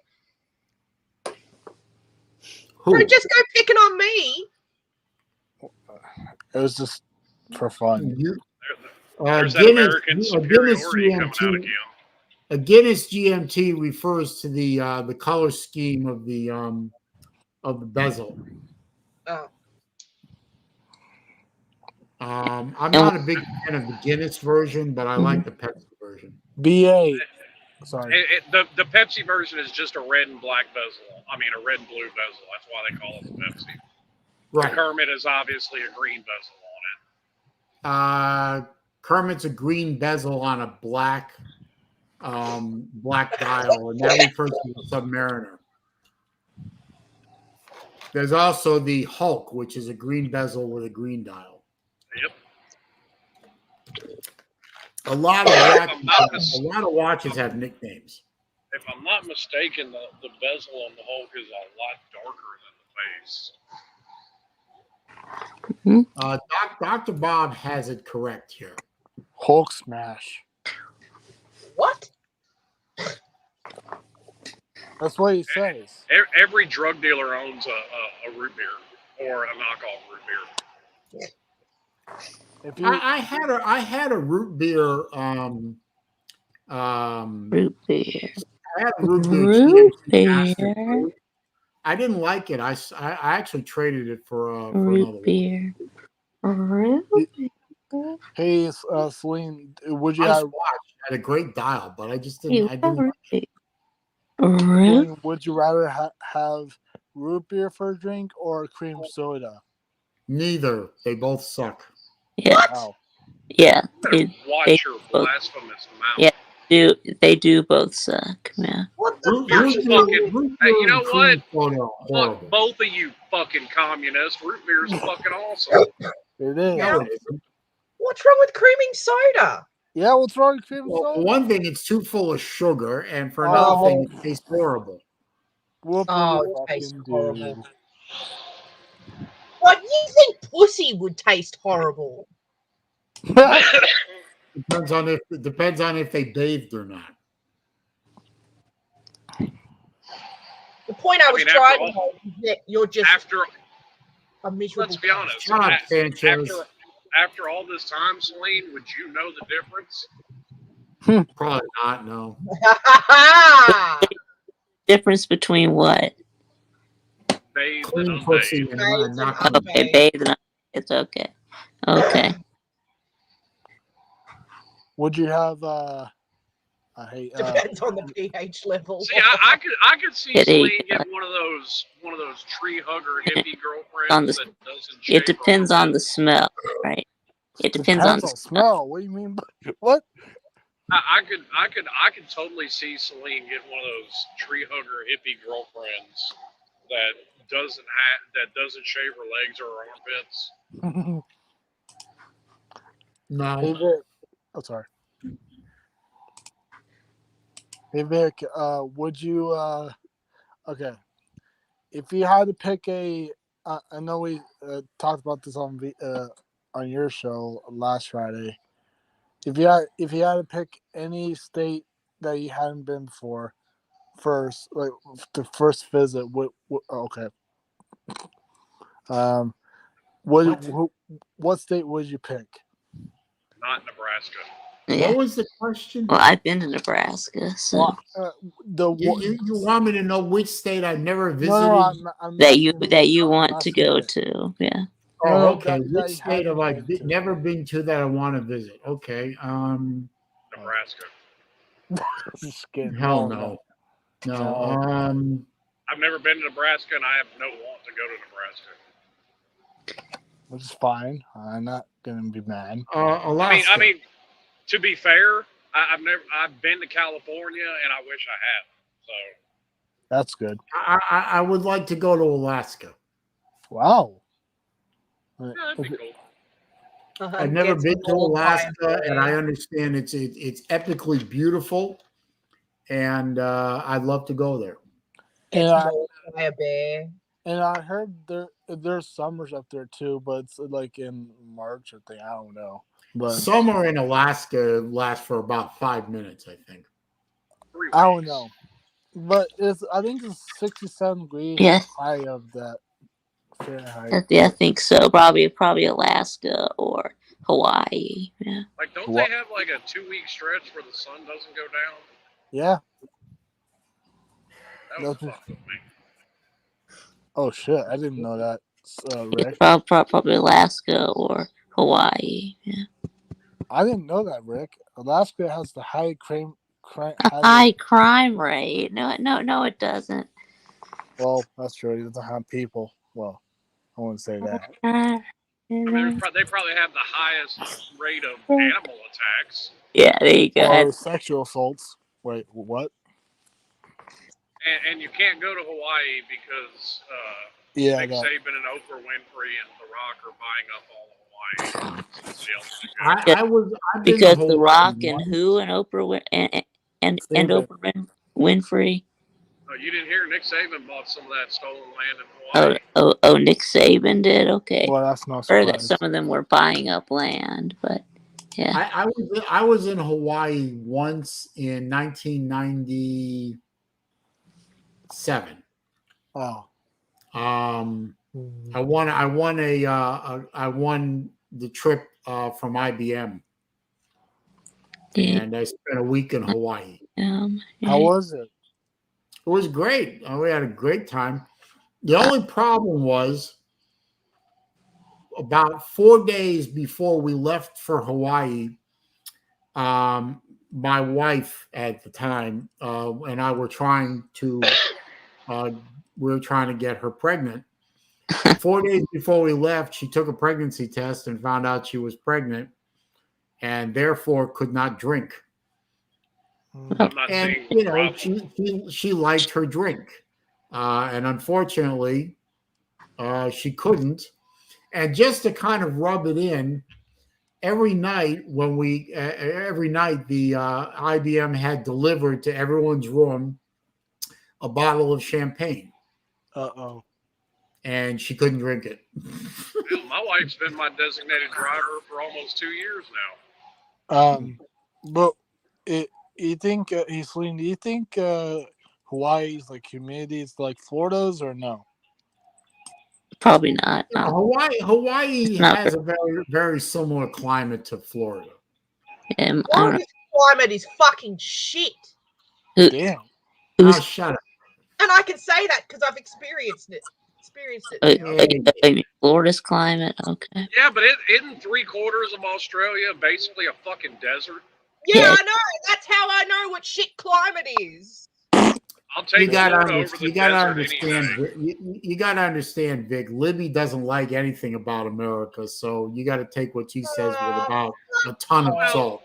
Who? Or just go picking on me? It was just for fun. There's that American superiority coming out again. A Guinness GMT refers to the color scheme of the bezel. Oh. I'm not a big fan of the Guinness version, but I like the Pepsi version. BA. Sorry. The Pepsi version is just a red and black bezel. I mean, a red and blue bezel. That's why they call it the Pepsi. Right. The Kermit is obviously a green bezel on it. Kermit's a green bezel on a black dial, and that refers to the Submariner. There's also the Hulk, which is a green bezel with a green dial. Yep. A lot of watches have nicknames. If I'm not mistaken, the bezel on the Hulk is a lot darker than the face. Dr. Bob has it correct here. Hulk smash. What? That's what he says. Every drug dealer owns a root beer or a knockoff root beer. I had a root beer Root beer. I had root beer Root GMC Master beer. Fruit. I didn't like it. I actually traded it for Root another beer. Root beer. Hey, Saleen, would you one. Nice have watch. Had a great dial, but I just Hey, didn't. what I about didn't. root beer? Root. Saleen, would you rather have root beer for a drink or cream soda? Neither. They both suck. Yeah. Wow. Yeah. Better They watch your both. blasphemous mouth. Yeah. They do both suck. Yeah. What the Root, fuck? Beer's root is beer, fucking. root Hey, beer you know and what? cream soda are Fuck horrible. both of you fucking communists. Root beer's fucking awesome. It is. Yeah. No, it isn't. What's wrong with creaming soda? Yeah, what's wrong with cream Well, for soda? one thing, it's too full of sugar, and for Oh. another thing, it tastes horrible. Whoop Oh, you it tastes fucking horrible. dude. What, you think pussy would taste horrible? Depends on if they bathed or not. The point I was mean, after trying all- to make is that you're just After, a miserable. let's be honest. Shut up, Sanchez. After all this time, Celine, would you know the difference? Probably not. No. Difference between what? Bathed and Clean pussy unbathed. and not clean. Okay, bathe. It's okay. Okay. Would you have I hate Depends on the pH level. See, I could see Yeah, there you Celine go. getting one of those tree hugger hippie girlfriends On the- that doesn't shave It depends her on the armpits. smell, right? It depends on the smell. smell. What do you mean by what? I could totally see Celine getting one of those tree hugger hippie girlfriends that doesn't shave her legs or her armpits. No. Hey Vic. Oh, sorry. Hey Vic, would you okay? If you had to pick I know we talked about this on your show last Friday. If you had to pick any state that you hadn't been before, first, like the first visit, okay. What state would you pick? Not Nebraska. Yeah. What was the question? Well, I've been to Nebraska, so You want me to know which state I've never visited? No, I'm that not you I'm want not to saying go it. to. Yeah. Oh, No, okay. that Which you state have I haven't been to. never been to that I want to visit? Okay. Nebraska. Just kidding. Hell no. No. I've never been to Nebraska, and I have no want to go to Nebraska. Which is fine. I'm not gonna be mad. Alaska. I mean, to be fair, I've been to California, and I wish I had. So That's good. I would like to go to Alaska. Wow. that'd be cool. I've never Get been some to more Alaska, fire. and I understand it's epically beautiful, and I'd love to go there. Get And some more fire bear. And I heard there's summers up there too, but it's like in March or thing. I don't know. But Summer in Alaska lasts for about 5 minutes, I think. 3 I don't weeks. know. But I think it's 67 degrees Yeah. high of that Fahrenheit. Yeah, I think so. Probably Alaska or Hawaii. Yeah. Like, don't they have like a 2-week stretch where the sun doesn't go down? Yeah. That would fuck with me. Oh shit! I didn't know that, Rick. Probably Alaska or Hawaii. Yeah. I didn't know that, Rick. Alaska has the high crime. High crime rate. No, it doesn't. Well, that's true. It doesn't have people. Well, I wouldn't say that. I mean, they probably have the highest rate of animal attacks. Yeah, there you go. Or sexual assaults. Wait, what? And you can't go to Hawaii because Nick Saban and Oprah Winfrey and The Rock are buying up all of Hawaii. I've been because to The Hawaii Rock and once. who and Oprah and Oprah Winfrey. Oh, you didn't hear Nick Saban bought some of that stolen land in Hawaii? Oh, Nick Saban did. Okay. Well, that's no surprise. Heard that surprise. some of them were buying up land, but yeah. I was in Hawaii once in 1997. Oh. I won the trip from IBM. and I spent a week in Hawaii. How was it? It was great. We had a great time. The only problem was about 4 days before we left for Hawaii, my wife at the time and I were trying to get her pregnant. 4 days before we left, she took a pregnancy test and found out she was pregnant, and therefore could not drink. I'm not And seeing the problem. she liked her drink, and unfortunately, she couldn't. And just to kind of rub it in, every night the IBM had delivered to everyone's room a bottle of champagne. Uh-oh. And she couldn't drink it. Well, my wife's been my designated driver for almost 2 years now. But you think, Celine, do you think Hawaii's like humidity is like Florida's or no? Probably not. You know, No. Hawaii not has a very, very similar climate to Florida. Florida's climate is fucking shit. Damn. Shut up. And I can say that because I've experienced it. Florida's climate, okay. Yeah, but isn't 3/4 of Australia basically a fucking desert? Yeah, I know. That's how I know what shit climate is. I'll take Florida over the desert any day. You gotta understand, Vic. Libby doesn't like anything about America, so you got to take what she says with about a ton of salt.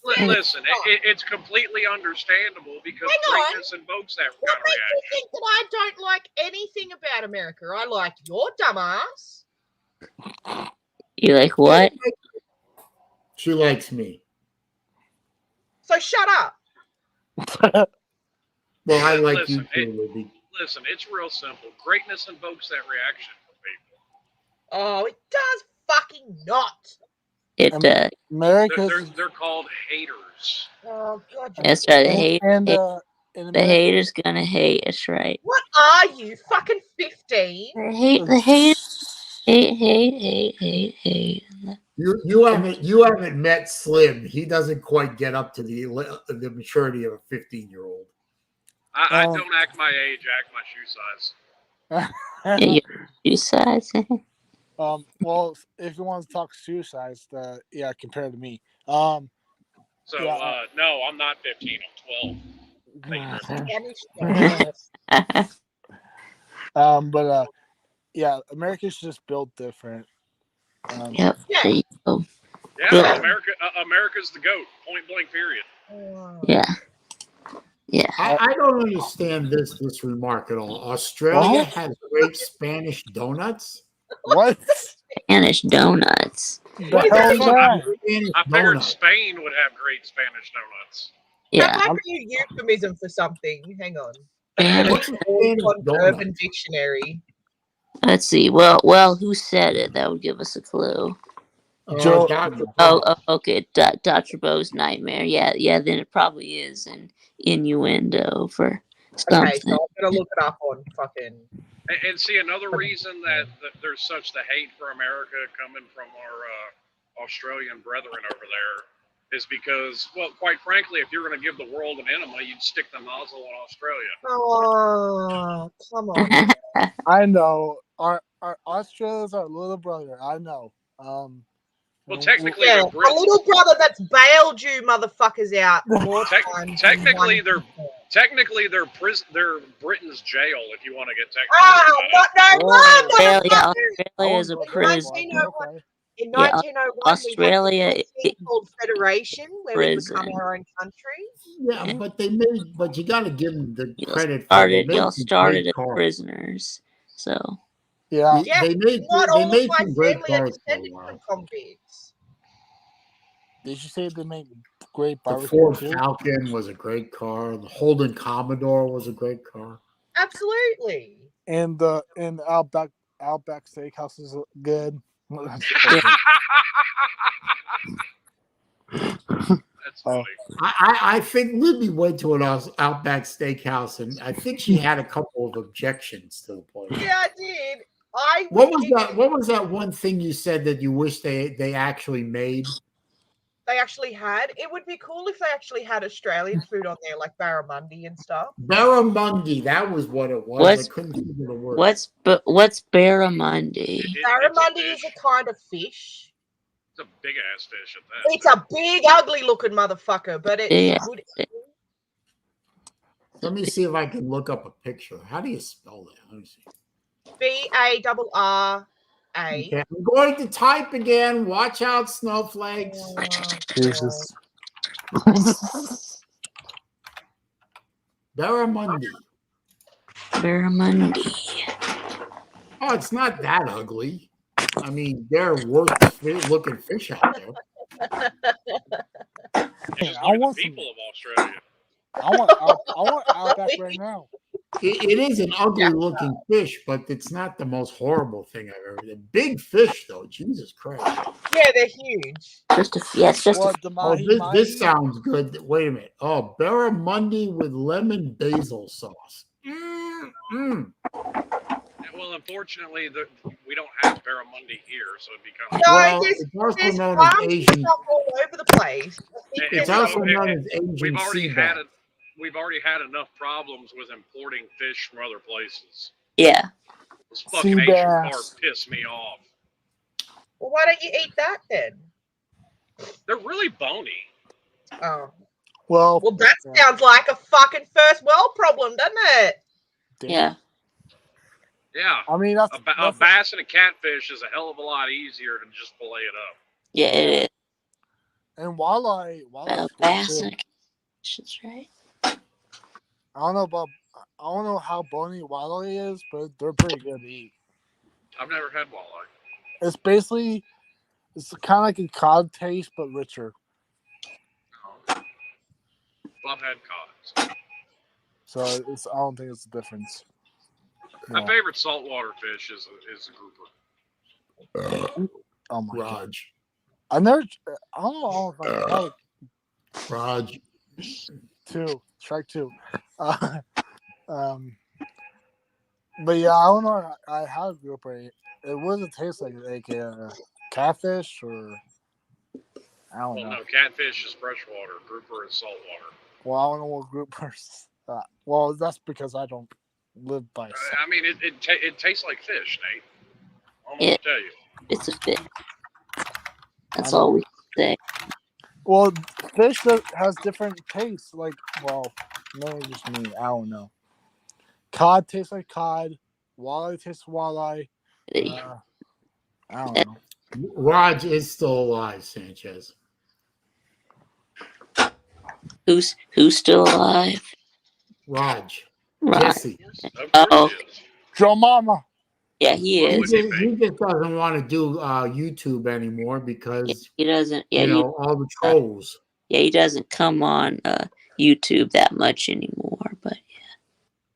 Listen, it's completely understandable because greatness invokes that What kind of makes you reaction. think that I don't like anything about America? I like your dumbass. You like what? She likes me. So shut up. Well, I like Listen, you too, Libby. Listen, it's real simple. Greatness invokes that reaction from people. Oh, it does fucking not. It does. They're called haters. Oh God. That's right. The The haters gonna hate. That's right. What are you, fucking 15? The haters hate. You haven't met Slim. He doesn't quite get up to the maturity of a 15-year-old. I don't act my age. I act my shoe size. Yeah, your shoe size. Well, if you want to talk shoe size, yeah, compared to me. No, I'm not 15. I'm 12. But yeah, America's just built different. Yep. There you go. Yeah, America's the GOAT. Point blank. Period. Yeah. Yeah. I don't understand this remark at all. Australia has great Spanish donuts. What? Spanish donuts. I figured Spain would have great Spanish donuts. Yeah. That might be a euphemism for something. Hang on. What's a Spanish Urban donut? Dictionary. Let's see. Well, who said it? That would give us a clue. Dr. Okay. Dr. Bo's nightmare. Yeah. Then it probably is an innuendo for something. Okay, so I'm gonna look it up on fucking. And see, another reason that there's such the hate for America coming from our Australian brethren over there is because, well, quite frankly, if you're going to give the world an enema, you'd stick the nozzle in Australia. Oh, come on. I know. Our Australia's our little brother. I know. Well, technically, yeah, they're a Brits. little brother that's bailed you motherfuckers out more times. Technically, they're Britain's jail. If you want to get technical. Australia is a prison. In 1901, Australia we had a thing called Federation, where we become our own country. Yeah, but you got to give them the credit. Y'all started as prisoners, so. Yeah, they made some great cars for a while. From convicts. Did you say they made great The barbecue? Ford Falcon was a great car. The Holden Commodore was a great car. Absolutely. And the Outback Steakhouse is good. That's funny. I think Libby went to an Outback Steakhouse, and I think she had a couple of objections to the place. Yeah, I did. What was that one thing you said that you wish they actually made? they actually had. It would be cool if they actually had Australian food on there, like barramundi and stuff. Barramundi, that was what it was. What's I couldn't think of the word. what's barramundi? It's a Barramundi is fish. a kind of fish. It's a big ass fish at that. It's a big, ugly looking motherfucker, but it's Yeah. good. Let me see if I can look up a picture. How do you spell that? Let me see. BARRA. Okay, I'm going to type again. Watch out, snowflakes. Jesus. Barramundi. Barramundi. Oh, it's not that ugly. I mean, there are worse looking fish out there. Just I look at want the some. people of Australia. I want Outback right now. It is an ugly looking fish, but it's not the most horrible thing I've ever. The big fish, though, Jesus Christ. Yeah, they're huge. It's just What, a the Oh, mahi this sounds good. Wait a minute. Oh, barramundi with lemon basil sauce. Well, unfortunately, we don't have barramundi here, so it becomes. No, Well, there's it's also farms known as and Asian. stuff all over the place. It's also known as Asian sea bass. We've already had enough problems with importing fish from other places. yeah. This fucking Sea Asian bass. part pissed me off. Well, why don't you eat that then? They're really bony. Oh, Well, well, that sounds like a fucking first world problem, doesn't it? Yeah. Yeah. I mean, that's A bass and a catfish is a hell of a lot easier than just fillet it up. Yeah, it is. and walleye. Bass and that's right. I don't know how bony walleye is, but they're pretty good to eat. I've never had walleye. It's kind of like a cod taste, but richer. No. Well, I've had cods. So I don't think it's a difference. My favorite saltwater fish is a grouper. Oh my god! Raj. I don't know if I had Raj. strike two. But yeah, I don't know. I had a grouper. It wouldn't taste like a catfish or I don't know. No, catfish is freshwater. Grouper is saltwater. Well, I don't know what groupers. Well, that's because I don't live by. I mean, it tastes like fish, Nate. I'm gonna tell you. It's a fish. That's all we say. Well, fish that has different tastes. Like, well, maybe just me. I don't know. Cod tastes like cod. Walleye tastes walleye. I don't know. Raj is still alive, Sanchez. Who's still alive? Raj. Right. Jesse. Oh, Joe Mama. yeah, he He is. just doesn't want to do YouTube anymore because He doesn't. Yeah, all the trolls. he doesn't come on YouTube that much anymore. But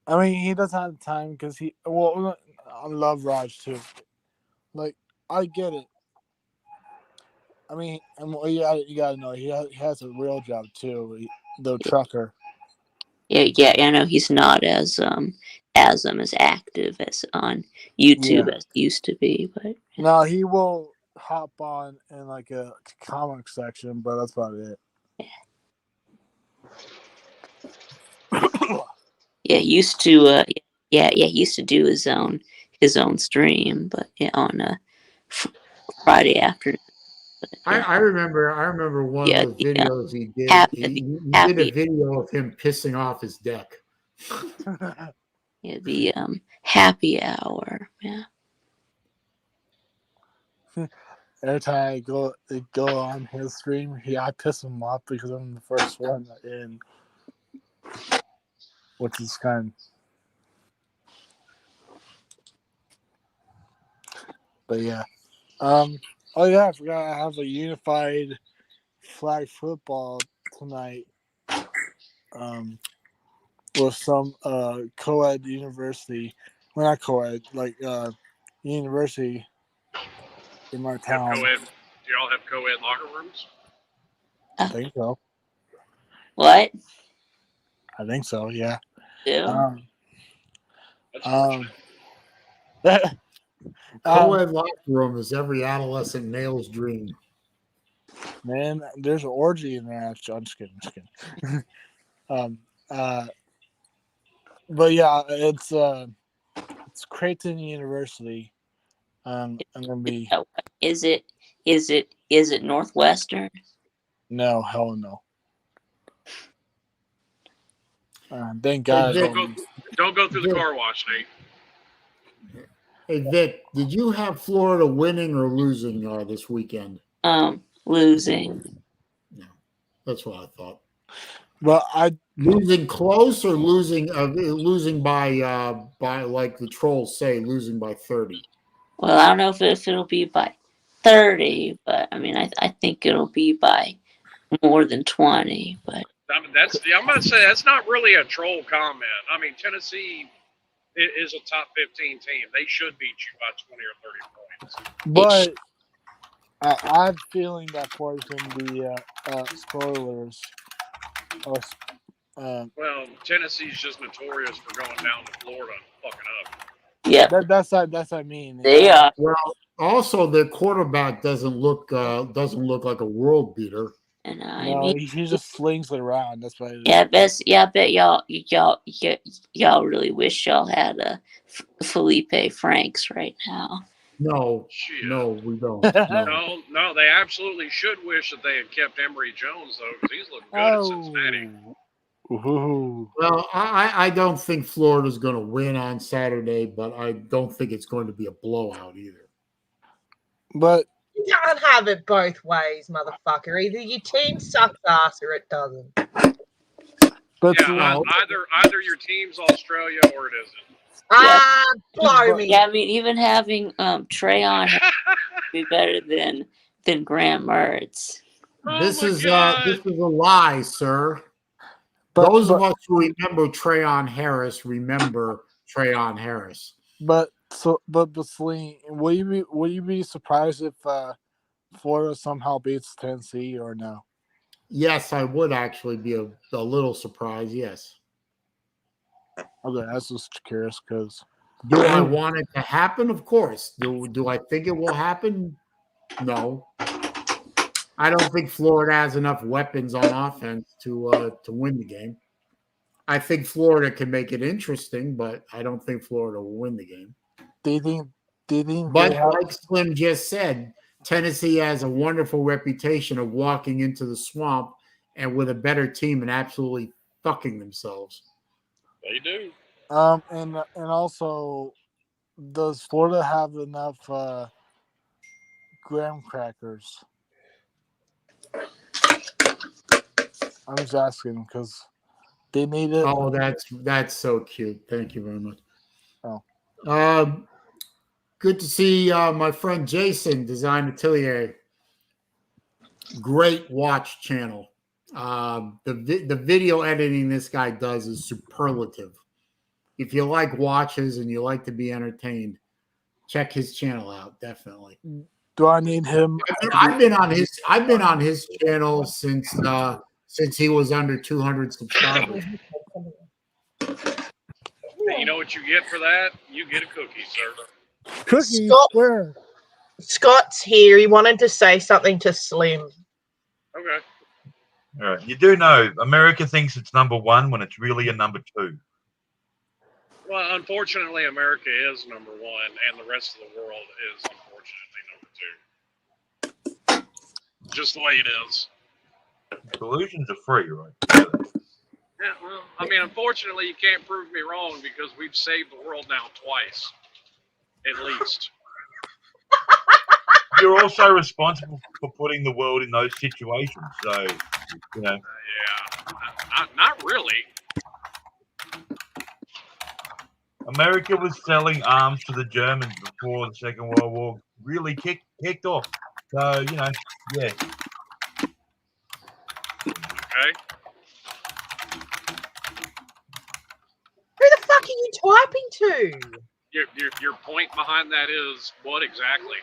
I mean, he doesn't have time because I love Raj too. Like, I get it. I mean, you gotta know he has a real job too. The trucker. yeah, I know he's not as active as on YouTube as he used to be. But no, he will hop on in like a comic section, but that's about it. Yeah, he used to. He used to do his own stream, but on Friday afternoon. I remember one of those videos he did. He did a video of him pissing off his deck. Yeah, the happy hour. Yeah. Every time I go on his stream, I piss him off because I'm the first one in, which is kind. But yeah, oh yeah, I forgot I have a unified flag football tonight. With some co-ed university, well not co-ed, like university in my town. Do y'all have co-ed locker rooms? I think so. What? I think so. Yeah. Yeah. Co-ed locker room is every adolescent male's dream. Man, there's an orgy in there. I'm just kidding. But yeah, it's Creighton University. I'm gonna be Is it Northwestern? no, hell no. Thank God. Don't go through the car wash, Nate. Hey Vic, did you have Florida winning or losing this weekend? Losing. No, that's what I thought. But losing close or losing by like the trolls say, losing by 30. Well, I don't know if it'll be by 30, but I mean, I think it'll be by more than 20. But I'm going to say that's not really a troll comment. I mean, Tennessee is a top 15 team. They should beat you by 20 or 30 points. But I'm feeling that Florida's going to be spoilers. Well, Tennessee's just notorious for going down to Florida and fucking up. Yeah, that's what I mean. They are. Well, also the quarterback doesn't look like a world beater. And he just slings it around. That's why. I bet y'all really wish y'all had Felipe Franks right now. No, Shit. No, we don't. No, they absolutely should wish that they had kept Emory Jones though, because he's looking good at Cincinnati. Ooh. Well, I don't think Florida's going to win on Saturday, but I don't think it's going to be a blowout either. But you can't have it both ways, motherfucker. Either your team sucks ass or it doesn't. But yeah, either your team's Australia or it isn't. Blow me. Yeah, I mean, even having Trayon would be better than Graham Mertz. This is a lie, sir. Those of us who remember Trayon Harris remember Trayon Harris. But Saleen, will you be surprised if Florida somehow beats Tennessee or no? Yes, I would actually be a little surprised. Yes. Okay, I was just curious because. Do I want it to happen? Of course. Do I think it will happen? No. I don't think Florida has enough weapons on offense to win the game. I think Florida can make it interesting, but I don't think Florida will win the game. Do you think? But like Slim just said, Tennessee has a wonderful reputation of walking into the swamp and with a better team and absolutely fucking themselves. They do. And also, does Florida have enough graham crackers? I'm just asking because they need it. Oh, that's so cute. Thank you very much. Oh. Good to see my friend Jason, Design Atelier. Great watch channel. The video editing this guy does is superlative. If you like watches and you like to be entertained, check his channel out. Definitely. Do I need him? I've been on his channel since he was under 200 subscribers. And you know what you get for that? You get a cookie, sir. Cookie? Where? Scott's here. He wanted to say something to Slim. Okay. All right. You do know America thinks it's number one when it's really a number two. Well, unfortunately, America is number one, and the rest of the world is unfortunately number two. Just the way it is. Delusions are free, right? Yeah, well, I mean, unfortunately, you can't prove me wrong because we've saved the world now twice, at least. You're also responsible for putting the world in those situations, so, you know. Yeah, not really. America was selling arms to the Germans before the Second World War really kicked off. So, you know, yeah. Okay. Who the fuck are you typing to? Your point behind that is what exactly?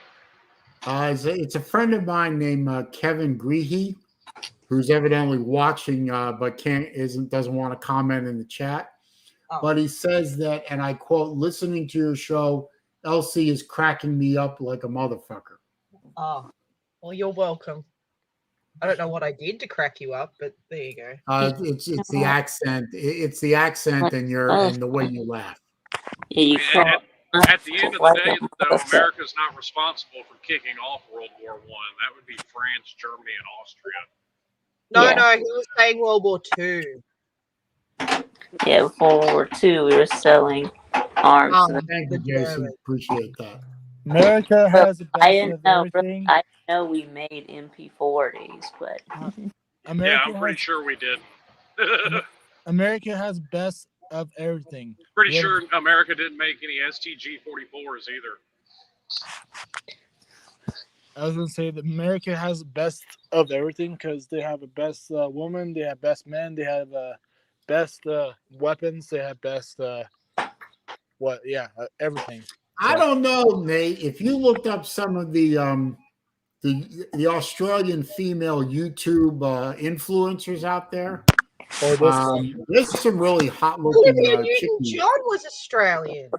It's a friend of mine named Kevin Greehey, who's evidently watching, but doesn't want to comment in the chat. Oh. But he says that, and I quote, "Listening to your show, LC is cracking me up like a motherfucker." Oh, well, you're welcome. I don't know what I did to crack you up, but there you go. It's the accent. It's the accent and the way you laugh. Yeah, you At, call at the end of the like day, a though, motherfucker. America's not responsible for kicking off World War One. That would be France, Germany, and Austria. No, Yeah. no, he was saying World War II. Yeah, before World War II, we were selling arms. to the- Thank you, The Jason. Germans. Appreciate that. America has the I best didn't of know. everything. I know we made MP40s, but Yeah, America I'm pretty has sure we did. America has best of everything. Pretty We have- sure America didn't make any STG-44s either. I was gonna say that America has the best of everything because they have the best woman, they have best men, they have best weapons, they have best everything. I don't know, Nate. If you looked up some of the Australian female YouTube influencers out there, Or this one. there's some really hot looking Olivia chickies. Newton-John was Australian.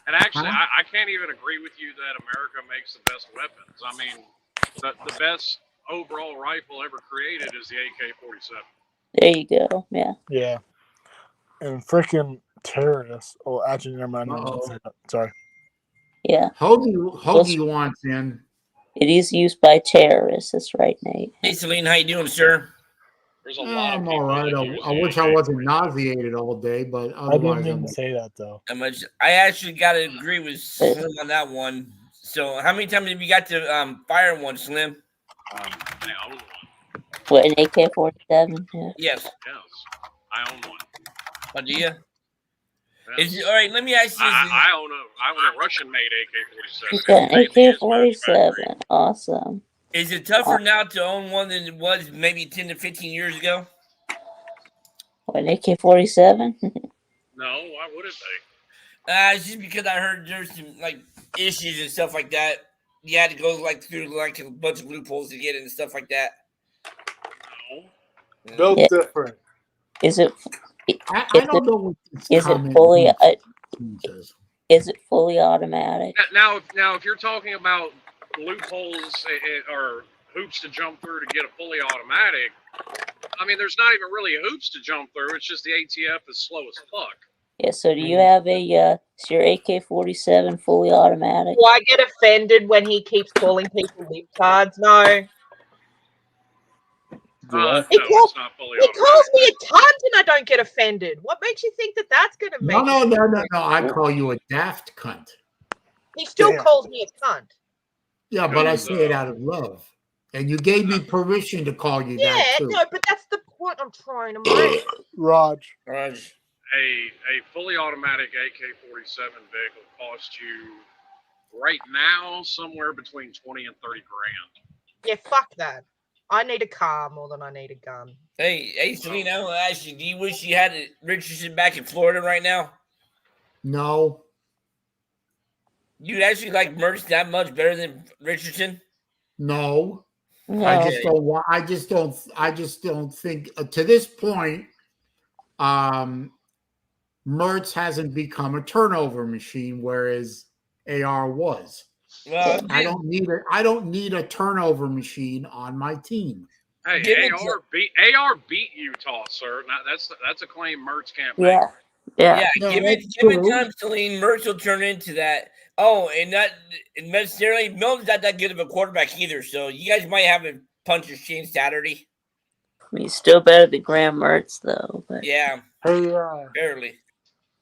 And actually, Huh? I can't even agree with you that America makes the best weapons. I mean, the best overall rifle ever created is the AK-47. there you go. Yeah. Yeah. And freaking terrorists. Oh, actually, never mind. No, Uh-oh. sorry. Yeah. Hoagie wants in. It is used by terrorists. That's right, Nate. Hey, Saleen, how you doing, sir? There's a lot of I'm people all right. that use I the wish I wasn't AK-47. nauseated all day, but I didn't otherwise, even say that though. I actually got to agree with Slim on that one. So, how many times have you got to fire one, Slim? I own one. What, an AK-47? Yeah. Yes. Yes, I own one. Oh, do you? Yes. All right, let me ask you this. I own a Russian-made AK-47. You got an It's made in this manufacturing. AK-47. Awesome. Is it tougher now to own one than it was maybe 10 to 15 years ago? What, an AK-47? No, why would it be? It's just because I heard there's some like issues and stuff like that. You had to go like through like a bunch of loopholes to get it and stuff like that. No. Built Yeah. different. Is it? I Is don't know what this Is it comment fully? says. Is it fully automatic? Now, if you're talking about loopholes or hoops to jump through to get a fully automatic, I mean, there's not even really hoops to jump through. It's just the ATF is slow as fuck. Yeah. So do you have a? Is your AK-47 fully automatic? Do I get offended when he keeps calling people libtards? No. No, He calls- it's not fully He automatic. calls me a cunt and I don't get offended. What makes you think that that's going to make No. you- I call you a daft cunt. He still Damn. calls me a cunt. Yeah, but I say it out of love, and you gave me permission to call you Yeah, that too. no, but that's the point I'm trying to make. Raj. Raj. A fully automatic AK-47 vehicle costs you right now somewhere between 20 and 30 grand. Yeah, fuck that. I need a car more than I need a gun. Hey, Saleen, I want to ask you, do you wish you had Richardson back in Florida right now? No, You'd actually like merch that much better than Richardson? no, No. I just don't want. I just don't think to this point, Mertz hasn't become a turnover machine, whereas AR was. Well, I don't need a turnover machine on my team. Hey, Give it AR beat Utah, sir. Now, that's a claim Mertz can't make. Yeah. Yeah. yeah, No, give that's it true. time, Saleen. Merch will turn into that. Oh, and not necessarily Milton's not that good of a quarterback either. So you guys might have a puncher's chance Saturday. I mean, he's still better than Graham Mertz, though. But Yeah, Hey, barely.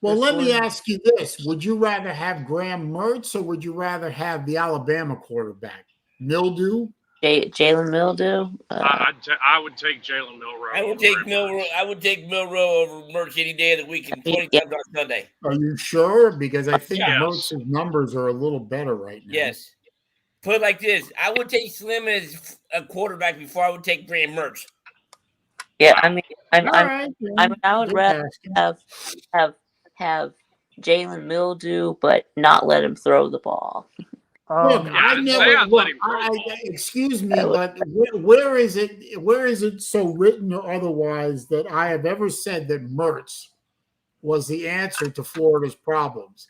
Well, This let me one- ask you this: would you rather have Graham Mertz or would you rather have the Alabama quarterback, Mildew? Jalen Mildew. I would take Jalen Milroe. I would over take Mertz. Milroe. I would take Milroe over Merch any day of the week and 20 Yeah. times on Sunday. Are you sure? Because I think Yes. Mertz's numbers are a little better right now. Yes. Put it like this: I would take Slim as a quarterback before I would take Graham Merch. Yeah. I mean, All right. I would Just rather asking. have Jalen Mildew, but not let him throw the ball. Look, Yeah, I I'd never. say I'd Look, let him throw the ball. excuse me, but where is it? Where is it so written or otherwise that I have ever said that Mertz was the answer to Florida's problems?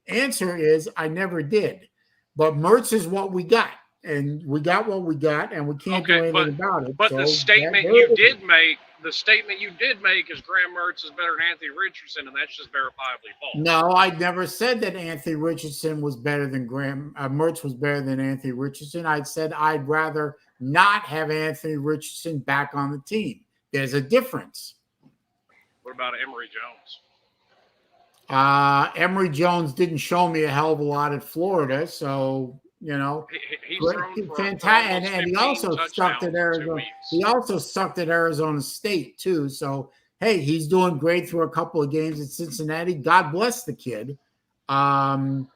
Answer is I never did. But Mertz is what we got. and we got what we got, and we can't do Okay, anything about it. But so the statement you did make is Graham Mertz is better than Anthony Richardson, and that's just verifiably false. No, I never said that Anthony Richardson was better than Mertz was better than Anthony Richardson. I said I'd rather not have Anthony Richardson back on the team. There's a difference. What about Emory Jones? Emory Jones didn't show me a hell of a lot at Florida, so he's thrown for fantastic, and he also sucked at touchdowns in 2 Arizona. weeks. He also sucked at Arizona State too. So hey, he's doing great through a couple of games at Cincinnati. God bless the kid. Can't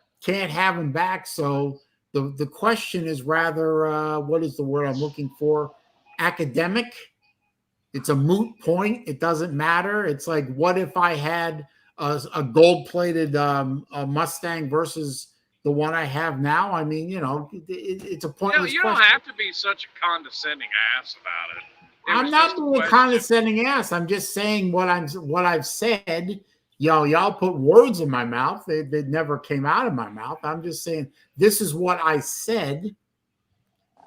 have him back. So the question is rather what is the word I'm looking for? Academic. It's a moot point. It doesn't matter. It's like, what if I had a gold-plated Mustang versus the one I have now? I mean, it's a pointless You don't question. have to be such a condescending ass about it. I'm not being a condescending ass. I'm just saying what I've said. Y'all put words in my mouth. They never came out of my mouth. I'm just saying this is what I said,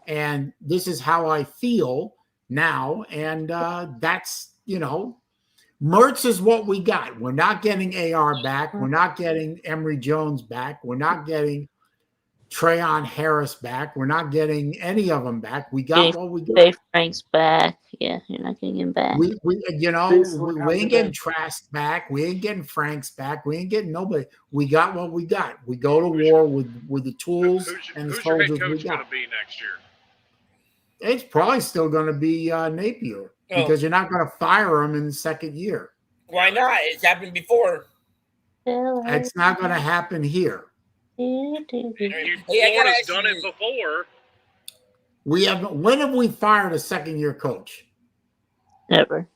and this is how I feel now. And that's Mertz is what we got. We're not getting AR back. We're not getting Emory Jones back. We're not getting Trayon Harris back. We're not getting any of them back. We got what we got. Dave Frank's back. Yeah, you're not getting him back. We ain't getting Trask back. We ain't getting Franks back. We ain't getting nobody. We got what we got. We go to war with the tools and the who's your head soldiers we coach going got. to be next year? It's probably still going to be Napier because you're not going to fire him in the second year. Why not? It's happened before. It's not going to happen here. Florida's done it before. When have we fired a second-year coach? Never.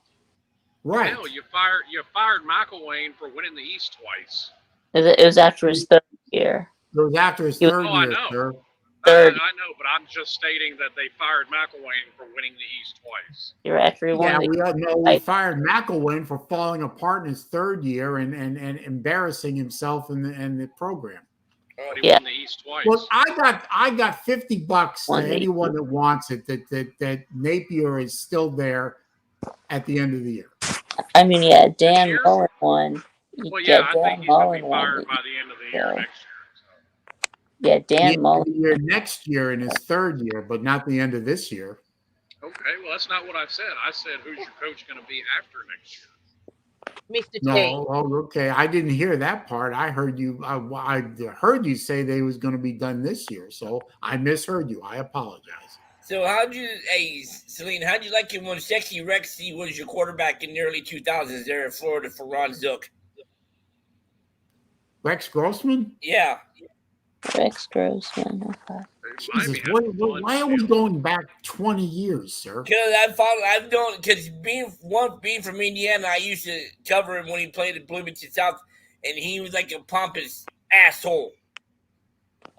Right. No, you fired McElwain for winning the East twice. It was after his third year. It was after his third year, I know. sir. Third. I know, but I'm just stating that they fired McElwain for winning the East twice. You're after one. We fired McElwain for falling apart in his third year and embarrassing himself in the program. But he won the East twice. Well, I got $50 to anyone that wants it that Napier is still there at the end of the year. I mean, yeah, Dan Mullen won. Well, yeah, I think he's going to be fired by the end of the year next year. Yeah, Dan Mullen. Next year in his third year, but not the end of this year. Okay, well, that's not what I said. I said, who's your coach going to be after next year? Mr. T. No, okay. I didn't hear that part. I heard you. I heard you say they was going to be done this year, so I misheard you. I apologize. So how'd you like it when Sexy Rexy was your quarterback in the early 2000s there in Florida for Ron Zook? Rex Grossman? Yeah. Rex Grossman. Okay. Jesus, why are we going back 20 years, sir? Because being from Indiana, I used to cover him when he played at Bloomington South, and he was like a pompous asshole.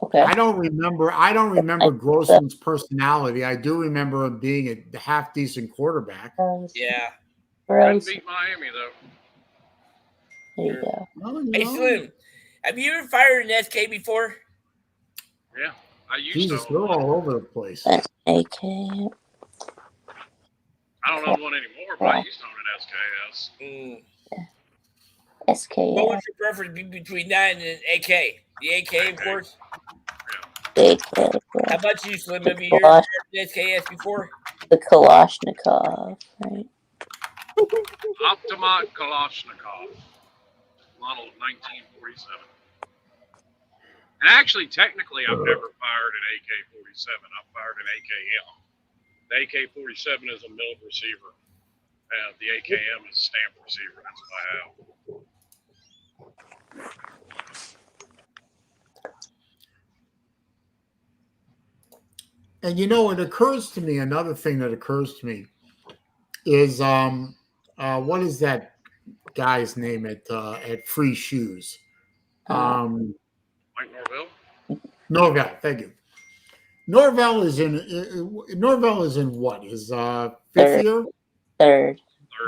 Okay. I don't remember Grossman's personality. I do remember him being a half decent quarterback. Yeah. Couldn't beat Miami though. There you go. Hey Slim, have you ever fired an SK before? Yeah, I used Jesus, to. we're all over the place. AK. I don't own one anymore, but I used to own an SKS. SKS. What would your preference be between that and an AK? The AK, of course. AK. How about you, Slim? Have you ever fired an SKS before? The Kalashnikov, right? Optimat Kalashnikov, model of 1947. And actually, technically, I've never fired an AK-47. I've fired an AKM. The AK-47 is a milled receiver. The AKM is stamped receiver. That's what I have. And it occurs to me, another thing that occurs to me is what is that guy's name at Free Shoes? Mike Norvell, thank you. Norvell is in what? His fifth year? Third.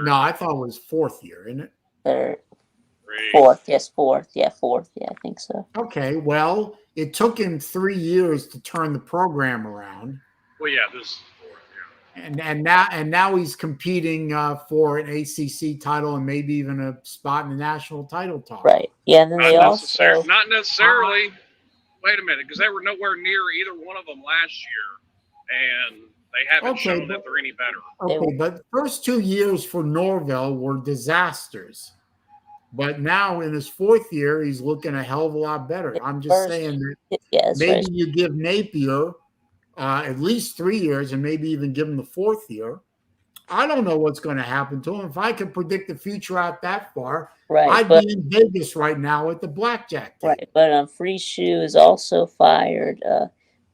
No, I thought it was fourth year, isn't it? Third. Fourth. Yes, fourth. Yeah, fourth. Yeah, I think so. Okay, well, it took him 3 years to turn the program around. Well, yeah, this is fourth. Yeah. And now he's competing for an ACC title and maybe even a spot in the national title talk. Right. Yeah, and then they also Not necessarily. Wait a minute, because they were nowhere near either one of them last year, and they haven't shown that they're any better. Okay, but the first 2 years for Norvell were disasters. But now in his fourth year, he's looking a hell of a lot better. I'm just saying that maybe you give Napier at least 3 years and maybe even give him the fourth year. I don't know what's going to happen to him. If I could predict the future out that far, I'd be in Vegas right now at the blackjack table. Right, but Free Shoe is also fired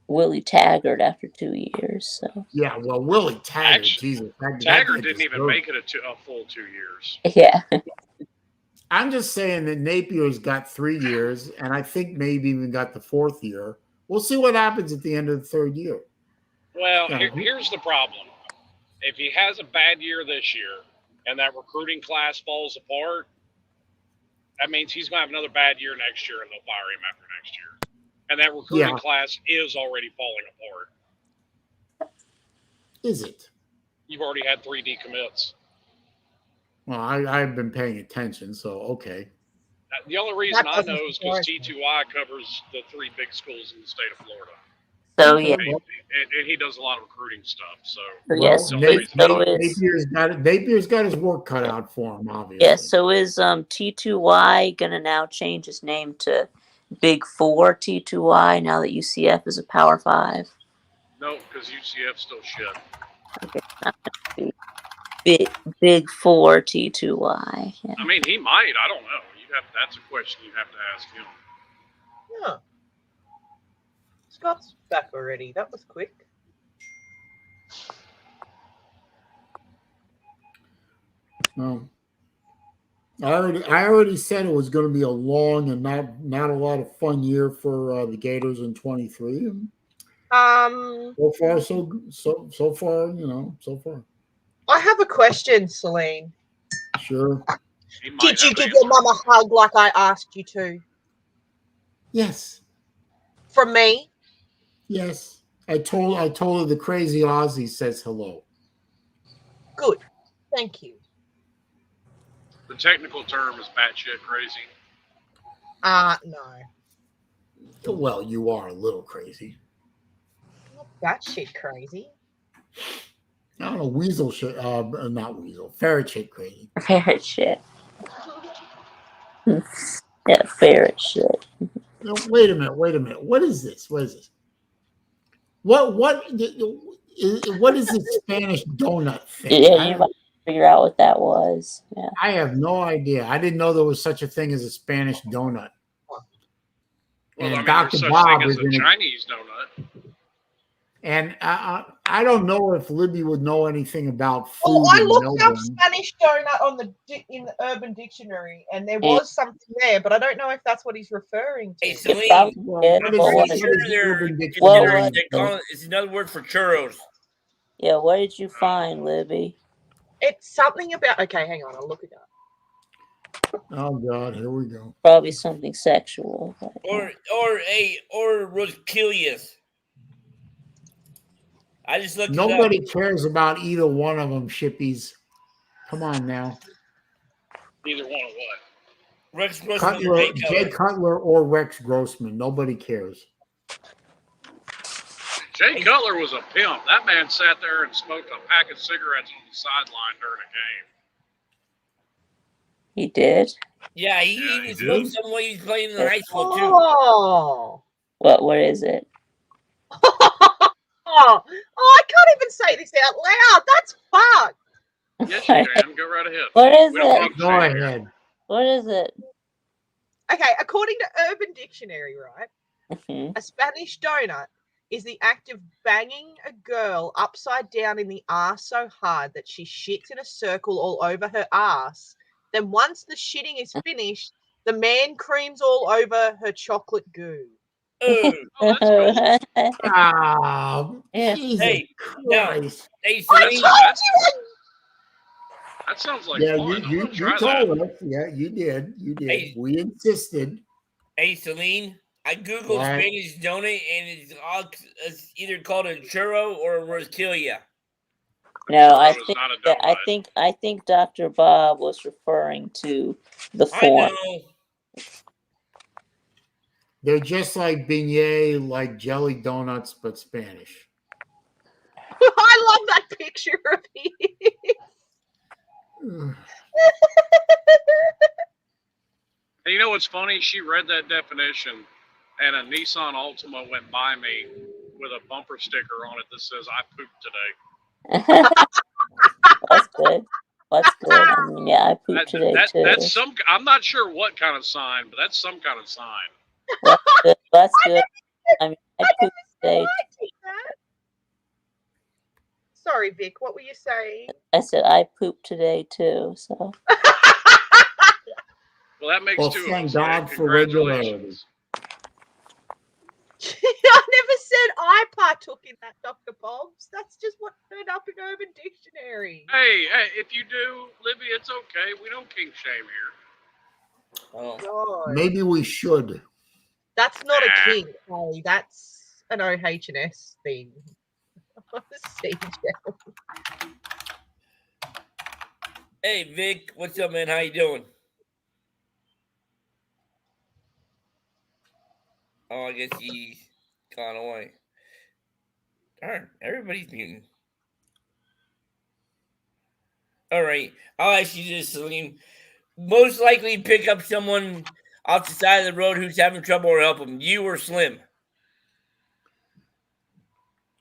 Willie Taggart after 2 years. So yeah, well, Willie Taggart, Jesus, Taggart didn't even make it a full 2 years. Yeah. I'm just saying that Napier's got 3 years, and I think maybe even got the fourth year. We'll see what happens at the end of the third year. Well, here's the problem. If he has a bad year this year and that recruiting class falls apart, that means he's going to have another bad year next year, and they'll fire him after next year. And that recruiting class is already falling apart. Is it? You've already had 3 decommits. Well, I've been paying attention, so okay. The only reason I know is because T2I covers the 3 big schools in the state of Florida. So yeah, and he does a lot of recruiting stuff. So yes, Napier's got his work cut out for him, obviously. Yes. So is T2Y gonna now change his name to Big 4 T2Y now that UCF is a Power 5? No, because UCF's still shit. Okay. Big 4 T2Y. Yeah. I mean, he might. I don't know. That's a question you have to ask him. Yeah. Scott's back already. That was quick. I already said it was going to be a long and not a lot of fun year for the Gators in 23. So far, so far. I have a question, Saleen. Sure. Did you give your mum a hug like I asked you to? Yes. From me? Yes. I told her the crazy Aussie says hello. Good. Thank you. The technical term is batshit crazy. No. Well, you are a little crazy. Not batshit crazy. I don't know, weasel shit. Not weasel. Ferret shit crazy. Ferret shit. Yeah, ferret shit. No, wait a minute. What is this? What is this Spanish donut thing? Yeah, you might figure out what that was. Yeah. I have no idea. I didn't know there was such a thing as a Spanish donut. Well, And Dr. Bob is a Chinese donut. And I don't know if Libby would know anything about food. Oh, I looked Melbourne. up Spanish donut in the Urban Dictionary, and there was something there, but I don't know if that's what he's referring to. Hey, Saleen, it's another word for churros. Yeah, what did you find, Libby? It's something about. Okay, hang on, I'll look it up. Oh God, here we go. Probably something sexual. Or Rosquillas. I just looked. Nobody cares about either one of them, shippies. Come on now. Either one of what? Rex Grossman, Jay Cutler or Rex Grossman. Nobody cares. Jay Cutler was a pimp. That man sat there and smoked a pack of cigarettes on the sideline during a game. He did? Yeah, he even smoked some way he's playing in high school too. Oh. What is it? Oh, I can't even say this out loud. That's fucked. Yes, you can. Go right ahead. What is it? Go ahead. What is it? Okay, according to Urban Dictionary, right? A Spanish donut is the act of banging a girl upside down in the ass so hard that she shits in a circle all over her ass. Then once the shitting is finished, the man creams all over her chocolate goo. Oh, that's Oh, yeah. Jesus Hey, Christ. hey, I Saleen, told you. That sounds like Yeah, fun. you told us. Yeah, you did. You did. Hey. We insisted. Hey, Saleen, I googled What? Spanish donut, and it's either called a churro or a rosquilla. No, I Churro is think not a that donut. I think Dr. Bob was referring to the I form. know. They're just like beignet, like jelly donuts, but Spanish. I love that picture of him. And you know what's funny? She read that definition, and a Nissan Altima went by me with a bumper sticker on it that says, "I pooped today." That's good. That's good. I mean, yeah, I pooped today too. That's some. I'm not sure what kind of sign, but that's some kind of sign. That's good. That's good. I mean, I pooped today. Sorry, Vic. What were you saying? I said I pooped today too. So. Well, that makes two of Thank us. God for regularity. I never said I partook in that, Dr. Bobs. That's just what turned up in Urban Dictionary. Hey, if you do, Libby, it's okay. We don't kink shame here. Oh. God. Maybe we should. That's not a kink, hey. That's an OH&S thing. Hey, Vic, what's up, man? How you doing? Oh, I guess he's gone away. Darn, everybody's muting. All right, I'll ask you this, Saleen. Most likely pick up someone off the side of the road who's having trouble or help them. You or Slim?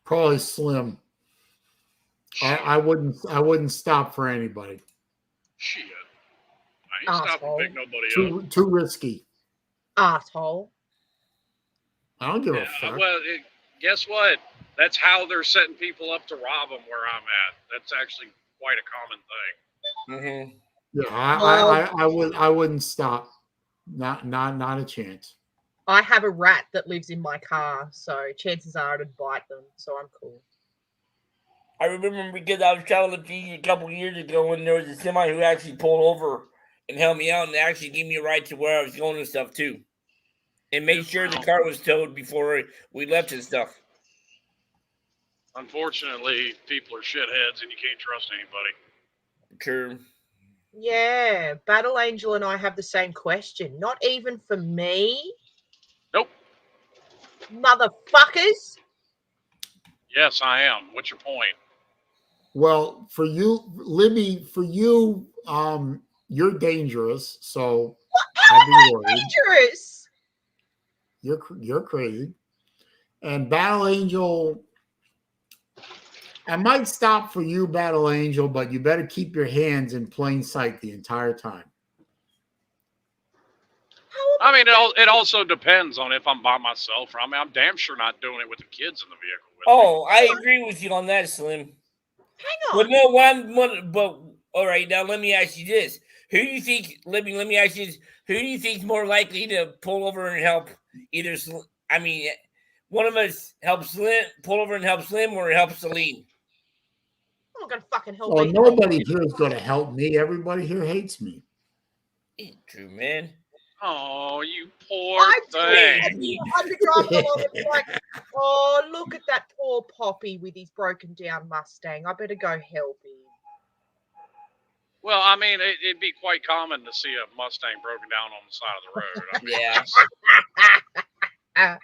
Probably Slim. I wouldn't stop for anybody. Shit. I ain't stopping to pick nobody up. Too risky. Asshole. I don't give a fuck. Well, guess what? That's how they're setting people up to rob them where I'm at. That's actually quite a common thing. Yeah, I wouldn't stop. Not a chance. I have a rat that lives in my car, so chances are it'd bite them. So I'm cool. I remember because I was traveling a couple of years ago when there was a semi who actually pulled over and helped me out and actually gave me a ride to where I was going and stuff too. And made sure the car was towed before we left and stuff. Unfortunately, people are shitheads and you can't trust anybody. True. Yeah, Battle Angel and I have the same question. Not even for me? Nope. Motherfuckers? Yes, I am. What's your point? Well, for you, Libby, you're dangerous. So how am I dangerous? You're crazy. And Battle Angel, I might stop for you, Battle Angel, but you better keep your hands in plain sight the entire time. I mean, it also depends on if I'm by myself. Or, I mean, I'm damn sure not doing it with the kids in the vehicle with me. I agree with you on that, Slim. Hang on. But all right, now let me ask you this: who do you think? Let me ask you this: who do you think is more likely to pull over and help? Either, I mean, one of us helps Slim pull over and help Slim, or help Saleen. I'm not gonna fucking help. Well, nobody here is going to help me. Everybody here hates me. True, man. Oh, you poor thing. Like, oh, look at that poor Poppy with his broken down Mustang. I better go help him. Well, I mean, it'd be quite common to see a Mustang broken down on the side of the road. I mean,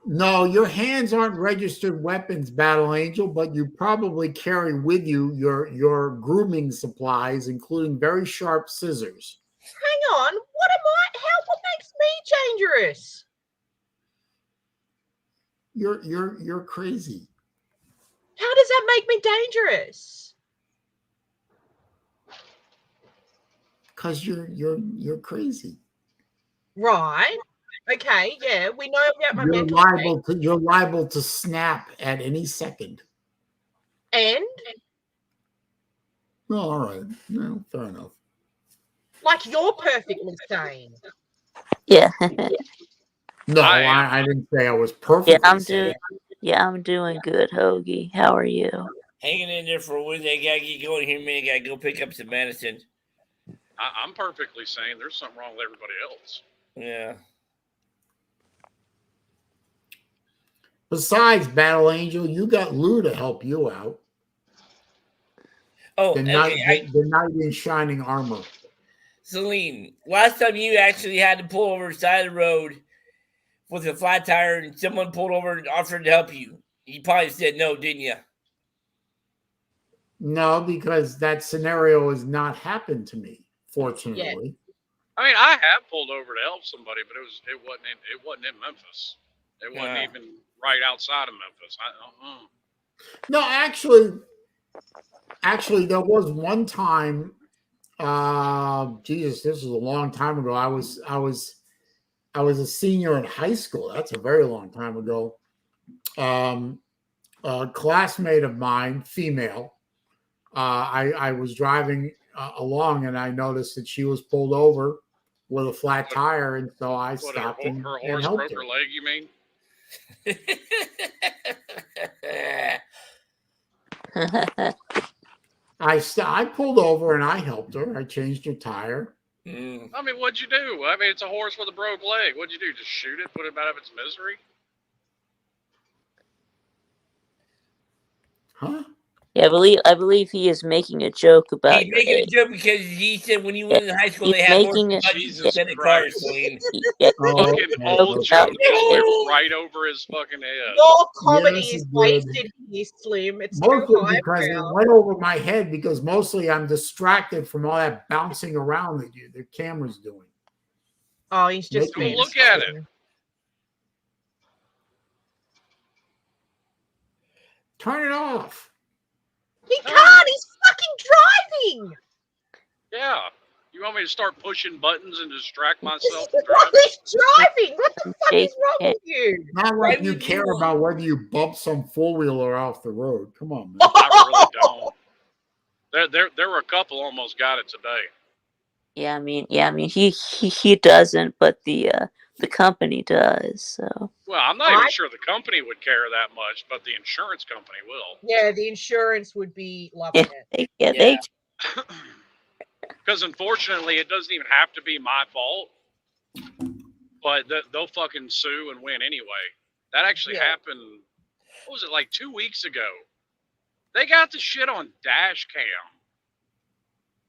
No, your hands aren't registered weapons, Battle Angel, but you probably carry with you your grooming supplies, including very sharp scissors. Hang on, what makes me dangerous? You're crazy. How does that make me dangerous? Because you're crazy. Right. Okay, yeah, we know about my mental state. You're liable to snap at any second. And? Well, all right. No, fair enough. Like you're perfectly sane. Yeah. No, I didn't say I was perfectly sane. I'm doing good, Hoagie. How are you? hanging in there for a Wednesday. I gotta get going here, man. I gotta go pick up some medicine. I'm perfectly sane. There's something wrong with everybody else. Yeah. Besides, Battle Angel, you got Lou to help you out. Oh, The okay. knight in shining armor. Saleen, last time you actually had to pull over the side of the road with a flat tire and someone pulled over and offered to help you. You probably said no, didn't you? No, because that scenario has not happened to me, fortunately. I mean, I have pulled over to help somebody, but it wasn't in Memphis. It wasn't even right outside of Memphis. No, actually, there was one time. Jesus, this was a long time ago. I was a senior in high school. That's a very long time ago. A classmate of mine, female. I was driving along and I noticed that she was pulled over with a flat tire, and so I stopped and her horse helped broke her. her leg, you mean? I pulled over and I helped her. I changed her tire. I mean, what'd you do? I mean, it's a horse with a broke leg. What'd you do? Just shoot it, put it out of its misery? Huh? Yeah, I believe he is making a joke about He's your making age. a joke because he said when you went in high school, He's they had more making Jesus instead of Christ. cars, Saleen. Yeah, Fucking old joke Joe about your age. Dirt right over his fucking head. Your comedy Yes, is it did. wasted here, Slim. It's too Mostly high because it now. went over my head, because mostly I'm distracted from all that bouncing around that the camera's doing. Oh, he's just Making being look at it. silly. Turn it off. He can't. He's fucking driving. Yeah. You want me to start pushing buttons and distract myself from While driving? he's driving. What the fuck is wrong Jake, with you? Not Why like you would care you- about whether you bump some four-wheeler off the road. Come on, man. I really don't. There were a couple almost got it today. Yeah, I mean, he doesn't, but the company does. So Well, I'm not even sure the company would care that much, but the insurance company will. Yeah, the insurance would be loving it. they Because unfortunately, it doesn't even have to be my fault, but they'll fucking sue and win anyway. That actually happened, what was it, like 2 weeks ago? They got the shit on dash cam.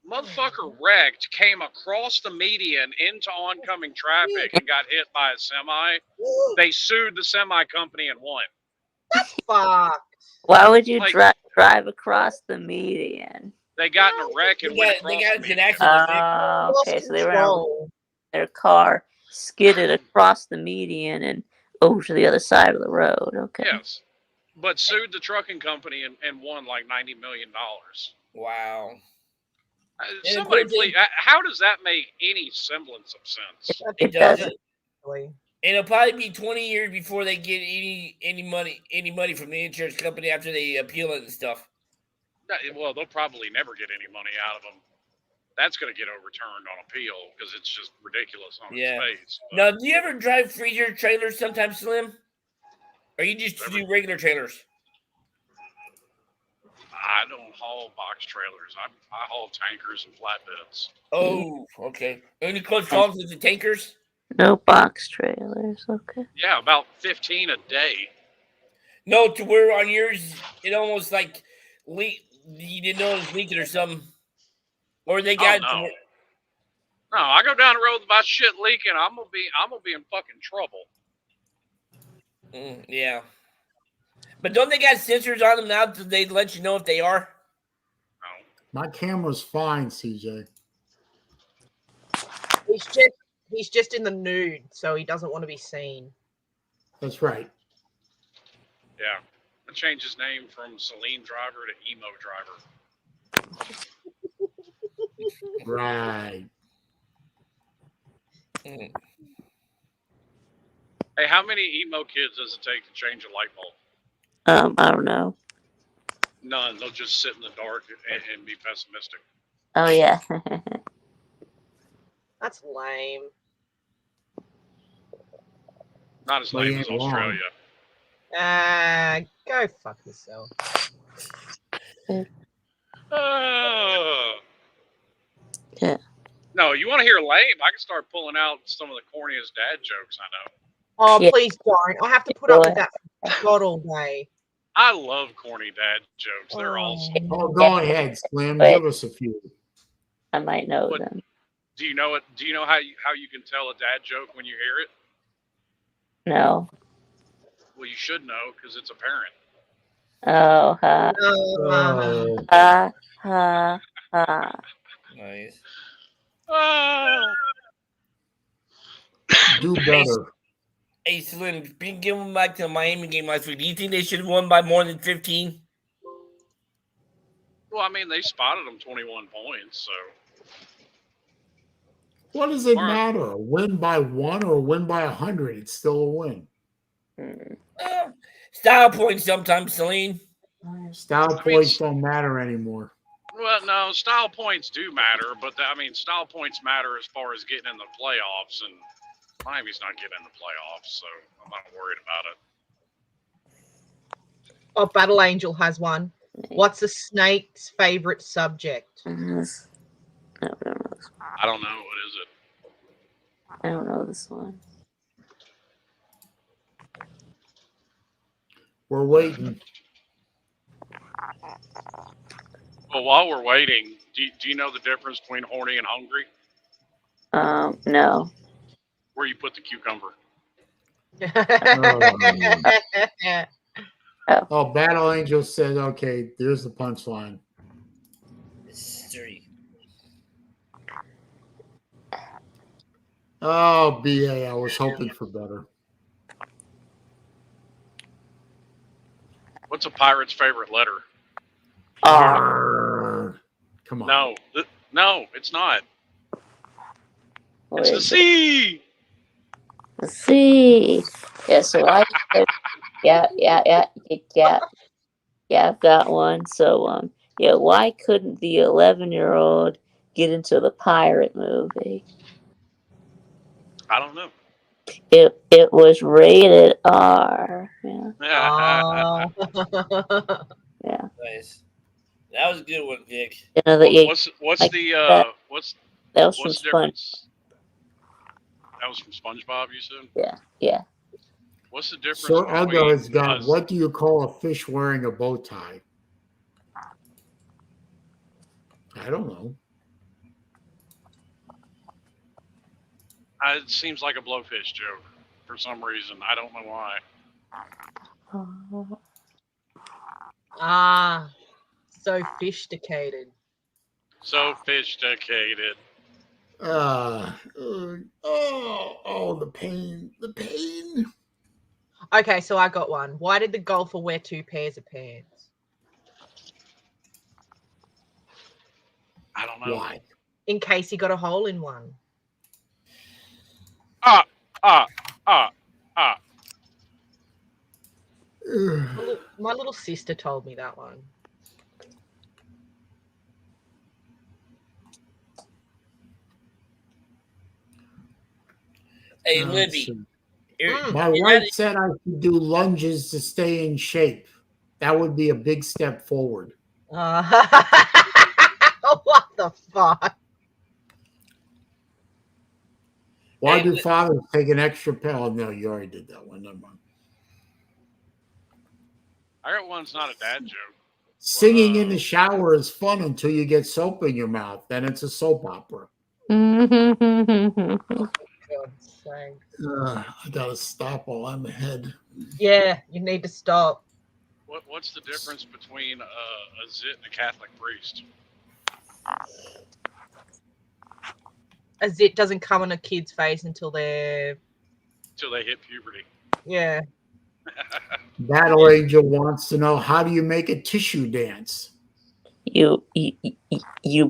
Motherfucker wrecked, came across the median into oncoming traffic and got hit by a semi. They sued the semi company and won. That's fucked. Why would you Like- drive across the median? They got in a wreck and went They across got the into an median. accident. Okay, so they were Control. their car skidded across the median and over to the other side of the road. Okay. Yes. But sued the trucking company and won like $90 million. Wow. Somebody please, how does that make any semblance of sense? It doesn't. And it'll probably be 20 years before they get any money from the insurance company after they appeal it and stuff. Well, they'll probably never get any money out of them. That's going to get overturned on appeal because it's just ridiculous on its face. But Now, do you ever drive freezer trailers sometimes, Slim? Or you just do regular trailers? I don't haul box trailers. I haul tankers and flatbeds. Oh, okay. Any close calls with the tankers? No box trailers. Okay. Yeah, about 15 a day. No, to where on yours it almost like leak. You didn't know it was leaking or something, or they got. No, I go down the road with my shit leaking. I'm gonna be in fucking trouble. Yeah, but don't they got sensors on them now? So they let you know if they are. My camera's fine, CJ. He's just in the nude, so he doesn't want to be seen. That's right. Yeah, I changed his name from SaleenDriver to Emo Driver. Right. Hey, how many emo kids does it take to change a light bulb? I don't know. None. They'll just sit in the dark and be pessimistic. Oh yeah. That's lame. Not as lame as Australia. Go fuck yourself. Yeah. No, you want to hear lame? I can start pulling out some of the corniest dad jokes I know. Oh, Yeah. please don't. I have to put up with that God all day. I love corny dad jokes. They're awesome. Oh, go ahead, Slim. Wait. Give us a few. I might know What- them. Do you know it? Do you know how you can tell a dad joke when you hear it? No. Well, you should know because it's apparent. Oh, ha, ha, ha, ha. Nice. Oh, Do better. Hey, Slim, been going back to the Miami game last week. Do you think they should have won by more than 15? well, I mean, they spotted them 21 points, so What does it All right. matter? A win by 1 or a win by 100? It's still a win. Style points sometimes, Saleen. Style I mean, points don't matter anymore. well, no, style points do matter, but style points matter as far as getting in the playoffs, and Miami's not getting in the playoffs, so I'm not worried about it. Oh, Battle Angel has one. What's a snake's favorite subject? I don't know this one. I don't know. What is it? I don't know this one. We're waiting. Well, while we're waiting, do you know the difference between horny and hungry? No. Where you put the cucumber. Oh, Battle Angel said, okay, there's the punchline. Mystery. Oh, BA, I was hoping for better. What's a pirate's favorite letter? Arr. Come on. No, it's not. What It's the is it? C. Let's see. Yeah, so yeah, I've got one. So, yeah, why couldn't the 11-year-old get into the pirate movie? I don't know. It was rated R. Yeah. Oh. Yeah. Nice. That was a good one, Vic. You know, that What's like the that. what's that was from the Sponge. difference? That was from SpongeBob, you said? Yeah. What's the difference Sir Ugo has got, us- what do you call a fish wearing a bow tie? I don't know. It seems like a blowfish joke for some reason. I don't know why. Ah, so fish-dicated. So fish-dicated. The pain. The pain. Okay, so I got one. Why did the golfer wear 2 pairs of pants? I don't know. Why? In case he got a hole in one. My little sister told me that one. Hey, Let's Libby. see. you're- My you're wife not- said I should do lunges to stay in shape. That would be a big step forward. What the fuck? Why Hey, do fathers take an extra pill? Oh, no, you already did that one. Never mind. I got one's not a dad joke. Singing in the shower is fun until you get soap in your mouth. Then it's a soap opera. God's sake. I gotta stop while I'm ahead. Yeah, you need to stop. What's the difference between a zit and a Catholic priest? A zit doesn't come on a kid's face until they're Till they hit puberty. yeah. Battle Angel wants to know, how do you make a tissue dance? You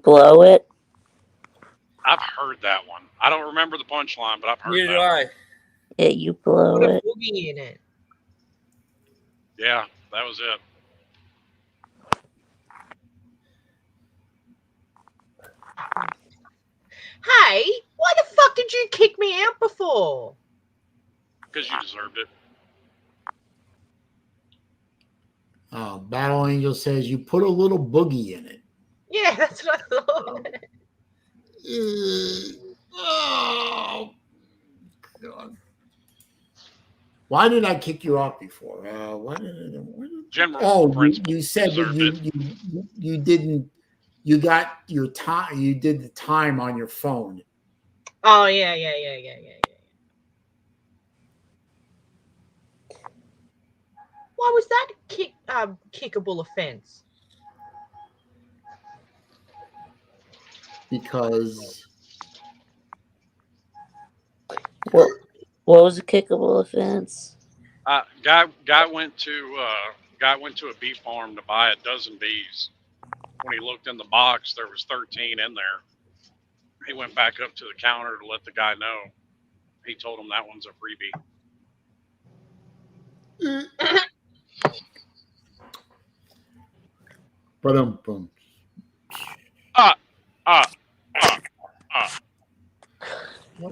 blow it. I've heard that one. I don't remember the punchline, but I've heard Neither do that one. I. Yeah, you blow Put a it. boogie in it. Yeah, that was it. Hey, why the fuck did you kick me out before? Because you deserved it. Battle Angel says you put a little boogie in it. Yeah, that's what I thought. Oh, God. Why did I kick you off before? General principle. You said that you didn't. You got your time. You did the time on your phone. Oh yeah. Why was that kickable offense? Because What was a kickable offense? Guy went to a bee farm to buy a dozen bees. When he looked in the box, there was 13 in there. He went back up to the counter to let the guy know. He told him that one's a freebie. Boom.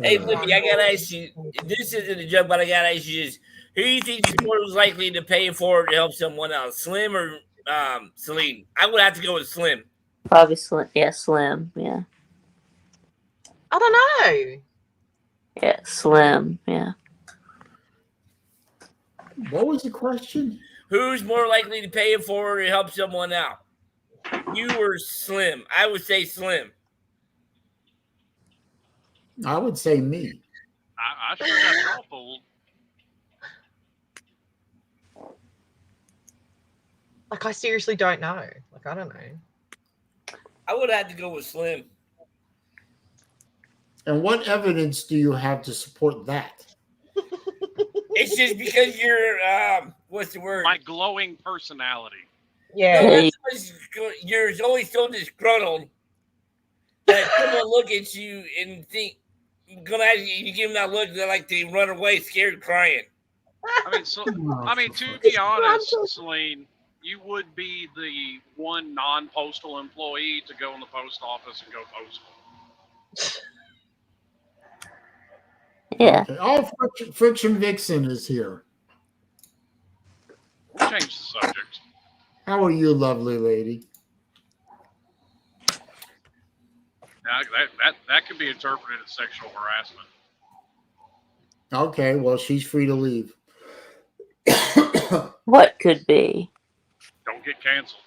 Hey, Libby, I gotta ask you. This isn't a joke, but I gotta ask you this: who do you think is more likely to pay for it to help someone else, Slim or Saleen? I would have to go with Slim. Probably Slim. Yeah, Slim. Yeah. I don't know. Yeah, Slim. Yeah. What was the question? Who's more likely to pay it forward to help someone out? You or Slim? I would say Slim. I would say me. I sure got y'all fooled. Like, I seriously don't know. Like, I don't know. I would have to go with Slim. And what evidence do you have to support that? It's just because you're what's the word? My glowing personality. Yeah. No, you're always so disgruntled that someone look at you and think gonna ask you give them that look, they're like they run away scared crying. I mean, to be honest, Saleen, you would be the one non-postal employee to go in the post office and go postal. Yeah. Okay. Oh, Friction Vixen is here. We'll change the subject. How are you, lovely lady? That could be interpreted as sexual harassment. Okay, well, she's free to leave. What could be? Don't get canceled.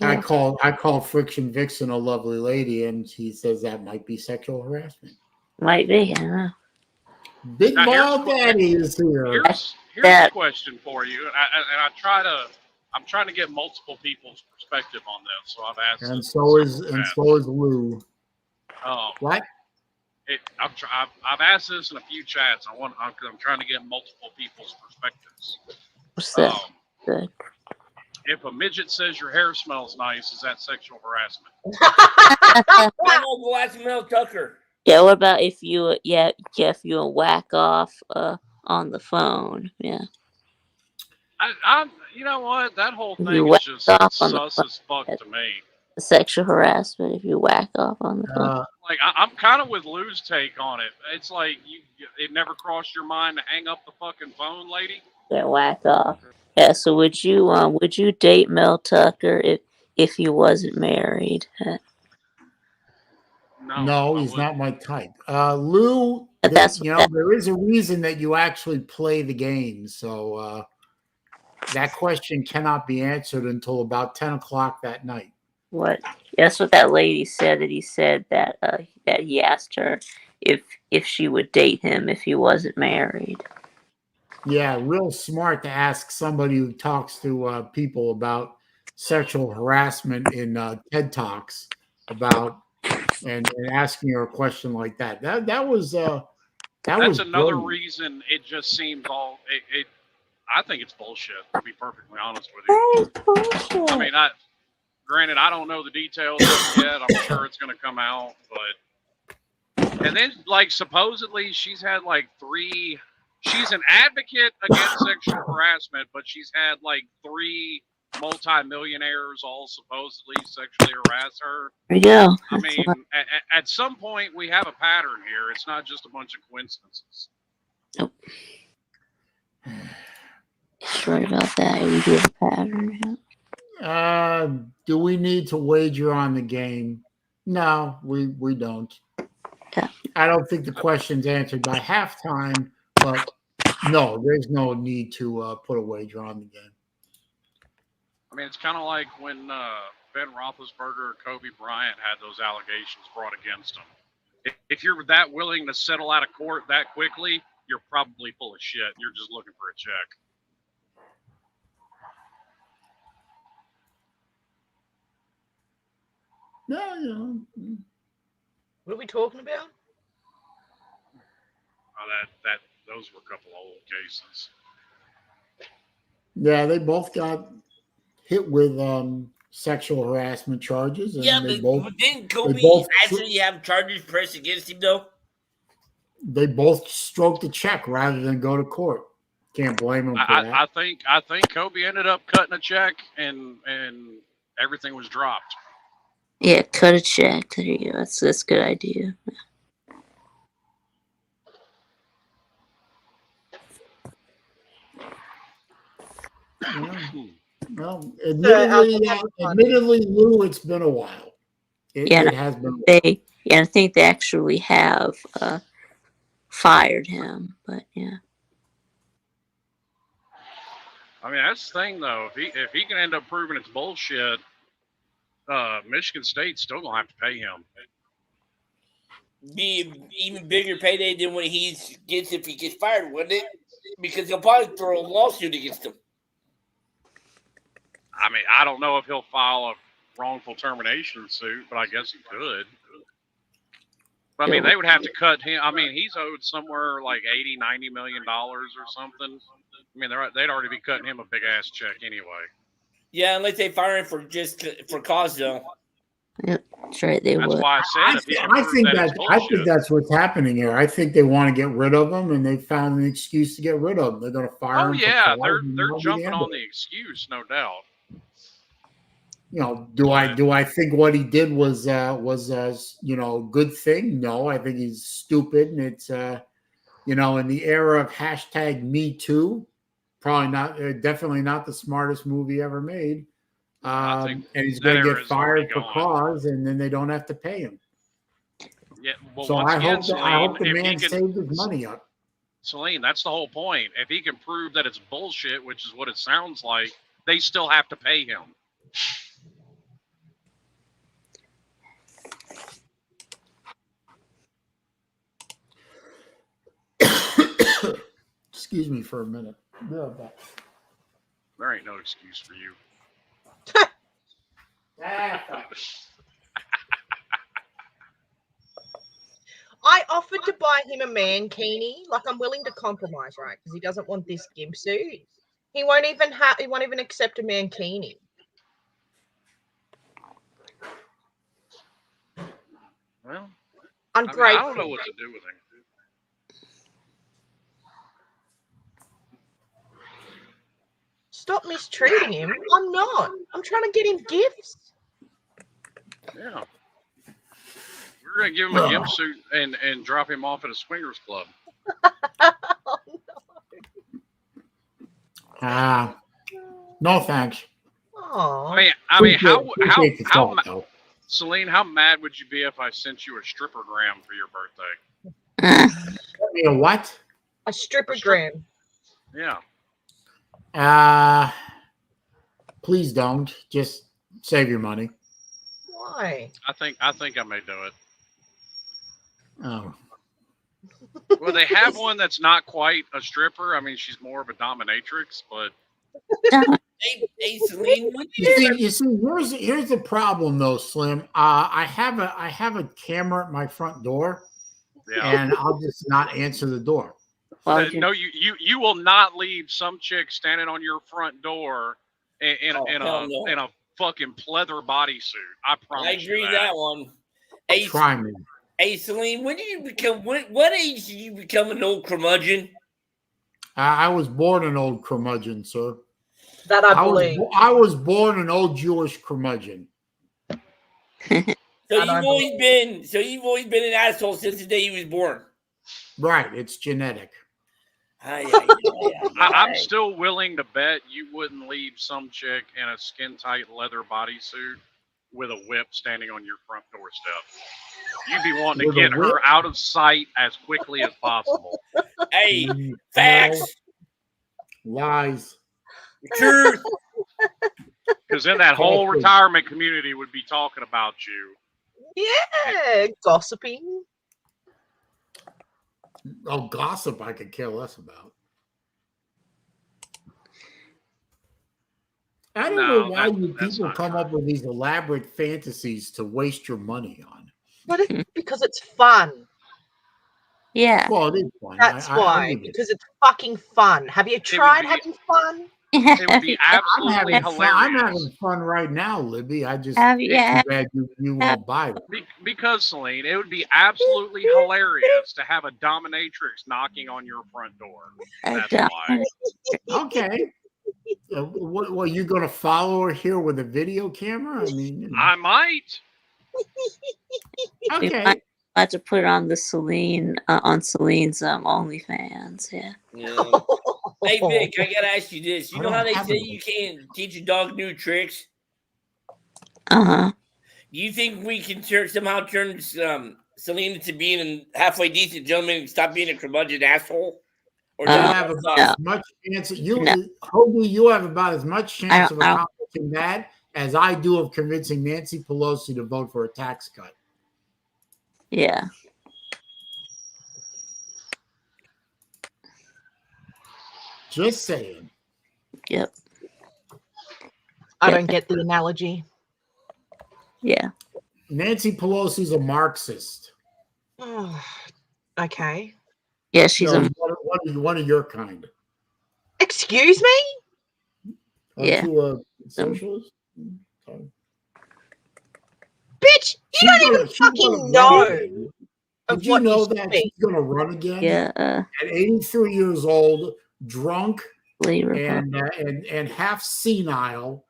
I call Friction Vixen a lovely lady, and she says that might be sexual harassment. Might be. I don't know. Big Ball Daddy is here. Here's a question for you, and I'm trying to get multiple people's perspective on this. So I've asked, and so is Lou. What? I've asked this in a few chats. I'm trying to get multiple people's perspectives. What's that? Good. If a midget says your hair smells nice, is that sexual harassment? I know, go ask Mel Tucker. Yeah. What about if you if you whack off on the phone? Yeah. I you know what? That whole thing is just sus as fuck to me. Sexual harassment if you whack off on the phone. Like I'm kind of with Lou's take on it. It's like it never crossed your mind to hang up the fucking phone, lady. Yeah, whack off. Yeah. So would you date Mel Tucker if he wasn't married? No, he's not my type. Lou, there is a reason that you actually play the game. So that question cannot be answered until about 10 o'clock that night. What? That's what that lady said. That he said that he asked her if she would date him if he wasn't married. Yeah, real smart to ask somebody who talks to people about sexual harassment in TED Talks about and asking her a question like that. That's another reason it just seems all it. I think it's bullshit, to be perfectly honest with you. I mean, granted, I don't know the details of it yet. I'm sure it's going to come out, but and then supposedly she's had 3. She's an advocate against sexual harassment, but she's had 3 multi-millionaires all supposedly sexually harass her. There you go. I mean, at some point we have a pattern here. It's not just a bunch of coincidences. Nope. Sorry about that. We do have a pattern. Do we need to wager on the game? No, we don't. Yeah. I don't think the question's answered by halftime, but no, there's no need to put a wager on the game. I mean, it's kind of like when Ben Roethlisberger or Kobe Bryant had those allegations brought against him. If you're that willing to settle out of court that quickly, you're probably full of shit. You're just looking for a check. No. What are we talking about? Those were a couple old cases. Yeah, they both got hit with sexual harassment charges. And Yeah, they but didn't Kobe actually have charges pressed against him, though? They both stroked a check rather than go to court. Can't blame them for that. I think Kobe ended up cutting a check and everything was dropped. Yeah, cut a check. There you go. That's a good idea. Well, admittedly, Lou, it's been a while. It has been. I think they actually have fired him, but yeah. I mean, that's the thing, though. If he can end up proving it's bullshit, Michigan State's still gonna have to pay him. Be an even bigger payday than what he gets if he gets fired, wouldn't it? Because he'll probably throw a lawsuit against him. I mean, I don't know if he'll file a wrongful termination suit, but I guess he could. But, I mean, they would have to cut him. I mean, he's owed somewhere like $80-90 million or something. I mean, they'd already be cutting him a big ass check anyway. Yeah, unless they fire him for cause, though. Yep, that's right. They would. That's why I said I think that's what's happening here. I think they want to get rid of him, and they found an excuse to get rid of him. They're going to fire him. Oh yeah, they're jumping on the excuse, no doubt. You know, do I think what he did was a good thing? No, I think he's stupid, and it's in the era of #MeToo, definitely not the smartest movie ever made. And he's going to get fired for cause, and then they don't have to pay him. Yeah, well, so I hope the man saved his money up. Saleen, that's the whole point. If he can prove that it's bullshit, which is what it sounds like, they still have to pay him. Excuse me for a minute. There ain't no excuse for you. I offered to buy him a mankini. Like, I'm willing to compromise, right? Because he doesn't want this gimp suit. He won't even accept a mankini. Well, ungrateful. I don't know what to do with him. Stop mistreating him. I'm not. I'm trying to get him gifts. Yeah. We're going to give him a gimp suit and drop him off at a swingers club. Oh, no. No thanks. Aww. I mean, how Saleen, how mad would you be if I sent you a strippergram for your birthday? You know what? A strippergram. Yeah. Please don't. Just save your money. Why? I think I may do it. Oh. Well, they have one that's not quite a stripper. I mean, she's more of a dominatrix, but. Hey, Saleen, you see, here's the problem though, Slim. I have a camera at my front door, and I'll just not answer the door. No, you will not leave some chick standing on your front door in a fucking pleather bodysuit. I promise. I agree that one. Hey, try me. Hey, Saleen, when did you become? What age did you become an old curmudgeon? I was born an old curmudgeon, sir. That I believe. I was born an old Jewish curmudgeon. So you've always been an asshole since the day you was born. Right, it's genetic. I'm still willing to bet you wouldn't leave some chick in a skin tight leather bodysuit with a whip standing on your front doorstep. You'd be wanting to get her out of sight as quickly as possible. Hey, facts. No. Lies. Truth. Because then that whole retirement community would be talking about you. Yeah, gossiping. Oh, gossip I could care less about. I don't know why you people come up with these elaborate fantasies to waste your money on. But it's because it's fun. Yeah. Well, it is fun. That's why. Because it's fucking fun. Have you tried having fun? It would be absolutely hilarious. I'm having fun right now, Libby. I just Have too you- bad you won't buy it. Because, Saleen, it would be absolutely hilarious to have a dominatrix knocking on your front door. That's why. Okay. What you going to follow her here with a video camera? I mean, I might. We Okay. might have to put it on the Saleen on Saleen's OnlyFans. Yeah. Hey Vic, I gotta ask you this. You I know don't how they have say it. you can't teach a dog new tricks? Uh-huh. Do you think we can somehow turn Saleen into being a halfway decent gentleman and stop being a curmudgeon asshole? Or You does have that about suck? as much chance. No. Hoagie, you have about as much chance of I don't- accomplishing that as I do of convincing Nancy Pelosi to vote for a tax cut. Yeah. Just saying. Yep. I don't get the analogy. Yeah. Nancy Pelosi's a Marxist. Okay. Yeah, she's No, a one of your kind. Excuse me? Aren't Yeah. you a socialist? Okay. Bitch, you don't even fucking know of Did you what know you that speak. she's going to run again? yeah. At 83 years old, drunk Republican. and half senile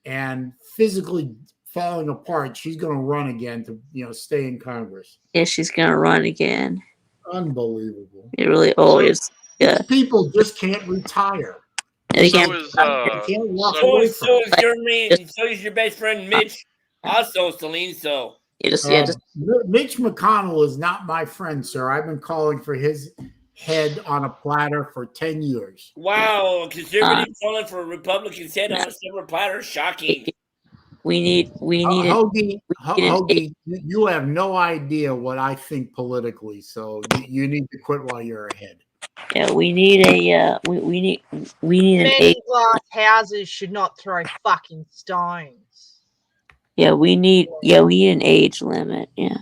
and physically falling apart. She's going to run again to stay in Congress. Yeah, she's gonna run again. Unbelievable. It really always. Yeah. These people just can't retire. They So can't- is They can't walk So away is from it. your man. So is your best friend Mitch. Also, Saleen. So you just Mitch McConnell is not my friend, sir. I've been calling for his head on a platter for 10 years. wow, conservative calling for a Republican's head on a silver platter. Shocking. we need Hoagie, an- you have no idea what I think politically, so you need to quit while you're ahead. yeah, we need a we need an Men in age. glass houses should not throw fucking stones. Yeah, we need an age limit. Yeah,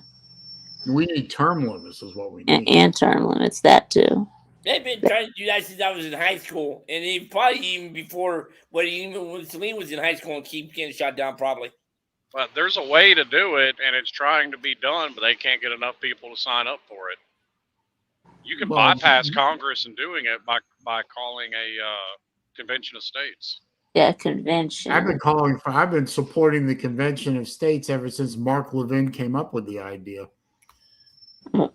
We need term limits is what we need. and term limits. That too. They've been trying to do that since I was in high school, and probably even before when Saleen was in high school and keep getting shot down. Probably. But there's a way to do it, and it's trying to be done, but they can't get enough people to sign up for it. You can bypass Congress in doing it by calling a convention of states. Yeah, convention. I've been supporting the convention of states ever since Mark Levin came up with the idea. Was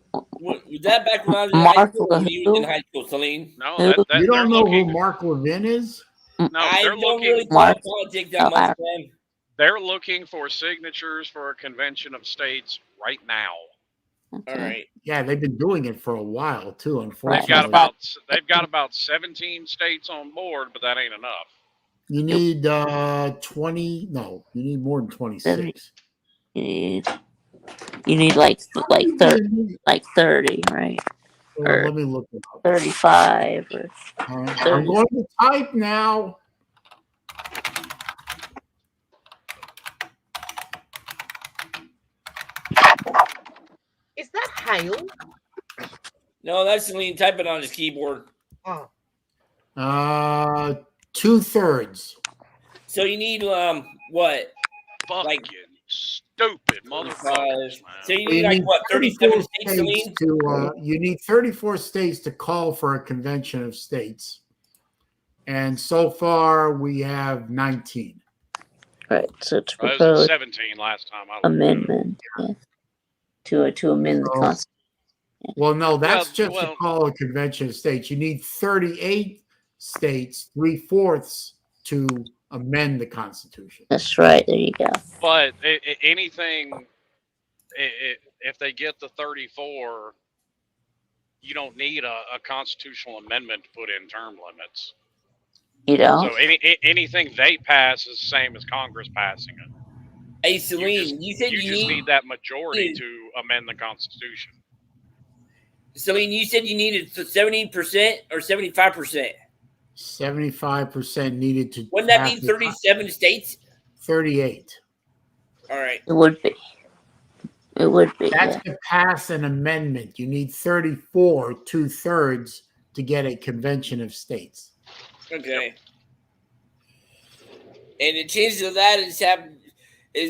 that back when I was in high school? When you was in high school, Saleen? No, You don't know who Mark Levin is? No, I they're don't looking. really follow politics that much, man. They're looking for signatures for a convention of states right now. Okay. All right. Yeah, they've been doing it for a while too. Unfortunately, They've got about 17 states on board, but that ain't enough. You need 20. No, you need more than 26. You need like 30, right? Well, let me look it up. 35 or I'm going to type now. Is that hail? No, that's Saleen typing on his keyboard. Oh. 2/3. So you need what? Fucking stupid motherfuckers, man. So you need like what? 37 states, Saleen? You need 34 states to call for a convention of states, and so far we have 19. right. So to It was propose 17 last time I looked. amendment to amend the Constitution. Well, no, that's Well, just to call a convention of states. You need 38 states, 3/4 to amend the Constitution. That's right. There you go. but anything, if they get the 34, you don't need a constitutional amendment to put in term limits. You don't? So anything they pass is the same as Congress passing it. Hey, Saleen, you said You you just need. need that majority to amend the Constitution. Celine, you said you needed 70% or 75%. 75% needed to. Wouldn't that pass mean the 37 states? 38. All right. It would be. It would be. That's Yeah. to pass an amendment. You need 34, 2/3 to get a convention of states. Okay. And the chances of that is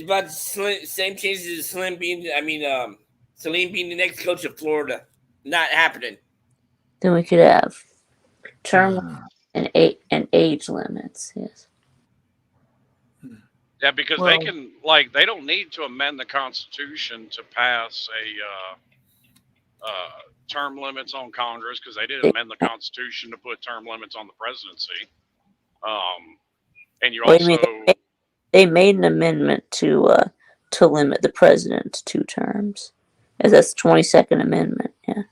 about the same chances as Celine being the next coach of Florida. Not happening. Then we could have term and age limits. Yes. Yeah, because Well- they can they don't need to amend the Constitution to pass a term limits on Congress, because they did amend the Constitution to put term limits on the presidency. And you Wait a also minute, they made an amendment to limit the president to 2 terms, as that's the 22nd Amendment. Yeah.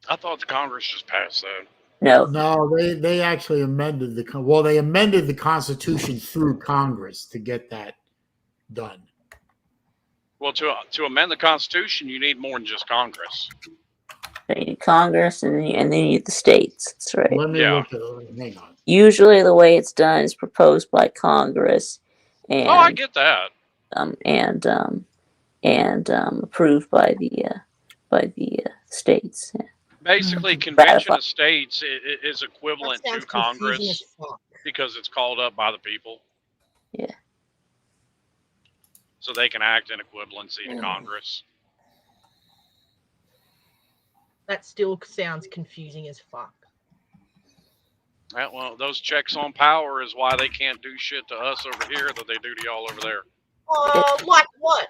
I thought the Congress just passed that. No. No, they actually amended they amended the Constitution through Congress to get that done. Well, to amend the Constitution, you need more than just Congress. You need Congress and then you need the states. That's right. Let me Yeah. look at it. Hang on. Usually, the way it's done is proposed by Congress, and Oh, I get that. approved by the states. Yeah. Basically, Convention of States is equivalent to Congress because it's called up by the people. Yeah. So they can act in equivalency to Congress. That still sounds confusing as fuck. Yeah, well, those checks on power is why they can't do shit to us over here that they do to y'all over there. Like what?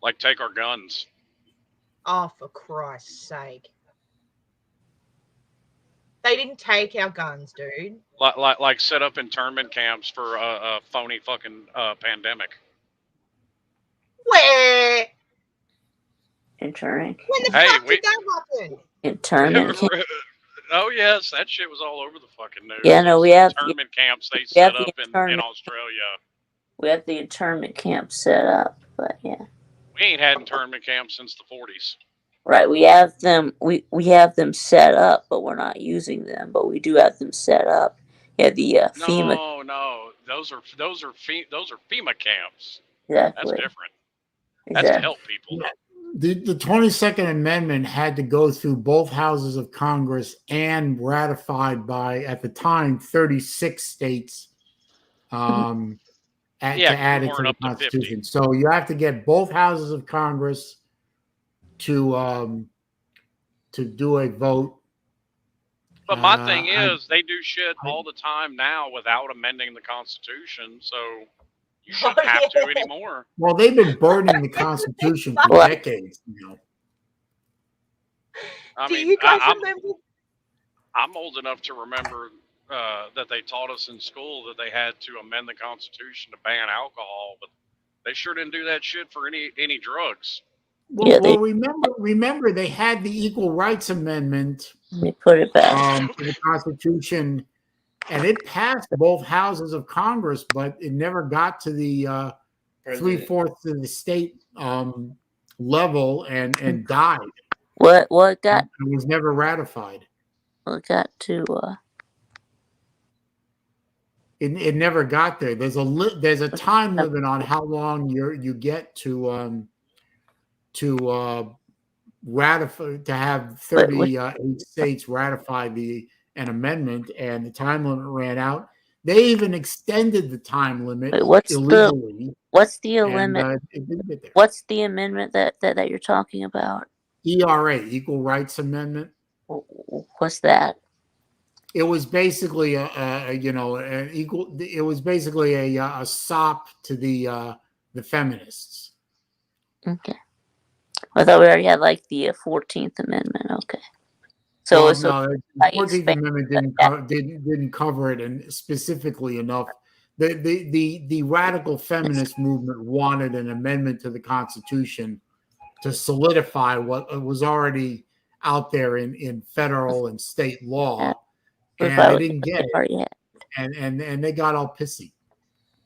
Like take our guns. Oh, for Christ's sake. They didn't take our guns, dude. Like set up internment camps for a phony fucking pandemic. Where? Internment. When the Hey, fuck did that happen? Internment. Oh yes, that shit was all over the fucking news. Yeah, no, we have internment camps they set up in internment. Australia. We have the internment camp set up, but yeah. We ain't had internment camps since the 40s. Right, we have them. We have them set up, but we're not using them. But we do have them set up. Yeah, the FEMA. No, those are FEMA camps. Exactly. That's different. That's to help people. The 22nd Amendment had to go through both houses of Congress and ratified by, at the time, 36 states to add it to the Constitution. So you have to get both houses of Congress to do a vote. But my thing is, they do shit all the time now without amending the Constitution, so you shouldn't have to anymore. Well, they've been burning the Constitution for decades. Do you guys remember? I'm old enough to remember that they taught us in school that they had to amend the Constitution to ban alcohol, but they sure didn't do that shit for any drugs. Well, remember they had the Equal Rights Amendment. They put it back to the Constitution, and it passed both houses of Congress, but it never got to the 3/4 of the state level and died. What got? It was never ratified. What got to? It never got there. There's a time limit on how long you get to ratify, to have 38 states ratify an amendment, and the time limit ran out. They even extended the time limit illegally. What's the limit? What's the amendment that you're talking about? ERA, Equal Rights Amendment. What's that? It was basically a sop to the feminists. Okay. I thought we already had like the 14th Amendment. Okay. So, Well, so no, the like 14th expand Amendment that. didn't cover it and specifically enough. The radical feminist movement wanted an amendment to the Constitution to solidify what was already out there in federal and state law, and they didn't get it, and they got all pissy.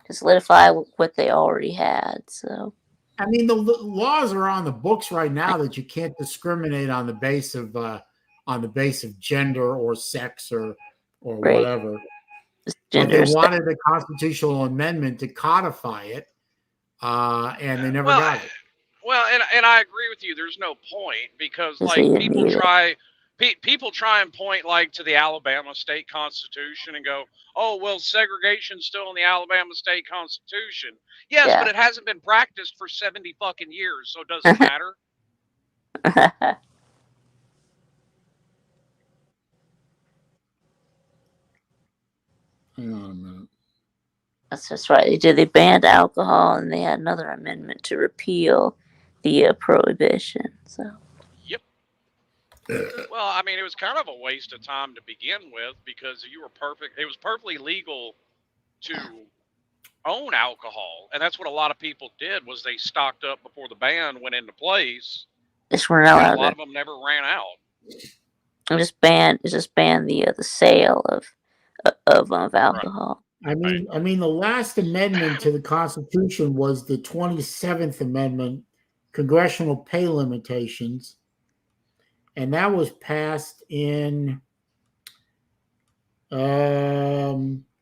To solidify what they already had. So, I mean, the laws are on the books right now that you can't discriminate on the base of gender or sex or whatever. But they wanted a constitutional amendment to codify it, and they never got it. Well, and I agree with you. There's no point because like people try and point like to the Alabama state constitution and go, oh, well, segregation's still in the Alabama state constitution. Yes, but it hasn't been practiced for 70 fucking years, so it doesn't matter. Hang on a minute. That's just right. They banned alcohol, and they had another amendment to repeal the prohibition. So. Yep. Well, I mean, it was kind of a waste of time to begin with because it was perfectly legal to own alcohol, and that's what a lot of people did was they stocked up before the ban went into place. Just ran out. A lot of them never ran out. It just banned the sale of alcohol. Right. I mean, the last amendment to the Constitution was the 27th Amendment, congressional pay limitations, and that was passed in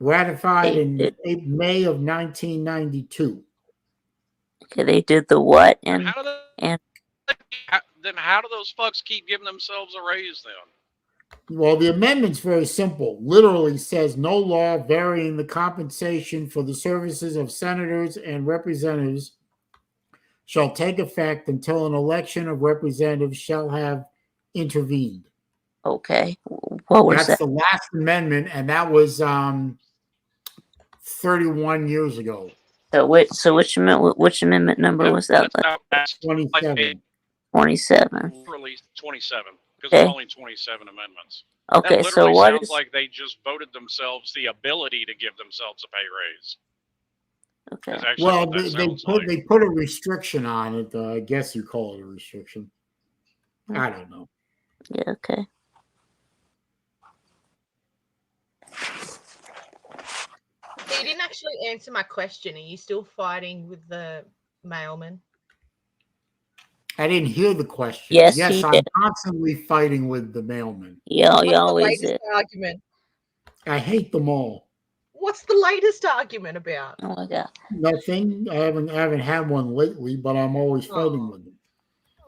ratified in May of 1992. Okay, they did the what? Then how do those fucks keep giving themselves a raise then? Well, the amendment's very simple. Literally says no law varying the compensation for the services of senators and representatives shall take effect until an election of representatives shall have intervened. Okay. What was that? That's the last amendment, and that was 31 years ago. So which amendment number was that? 27. 27. Released 27 because there's only 27 amendments. Okay, so what sounds like they just voted themselves the ability to give themselves a pay raise. Okay. Well, they put a restriction on it. I guess you call it a restriction. I don't know. Yeah. Okay. You didn't actually answer my question. Are you still fighting with the mailman? I didn't hear the question. Yes, I'm constantly fighting with the mailman. Yeah, you always the latest argument? I hate them all. What's the latest argument about? Oh my god. Nothing. I haven't had one lately, but I'm always fighting with them.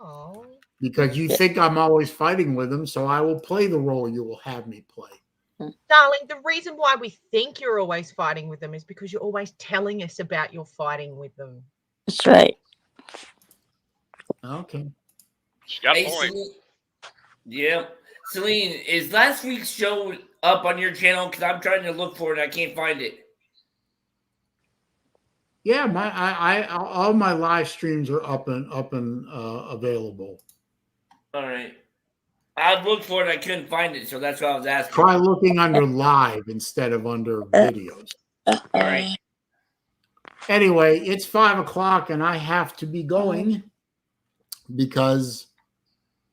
Oh. Because you think I'm always fighting with them, so I will play the role you will have me play. Darling, the reason why we think you're always fighting with them is because you're always telling us about your fighting with them. That's right. Okay. She's got a point. Yeah. Saleen, is last week's show up on your channel? Because I'm trying to look for it. I can't find it. Yeah, all my live streams are up and available. All right. I looked for it. I couldn't find it, so that's why I was asking. Try looking under live instead of under videos. All right. Anyway, it's 5:00 and I have to be going because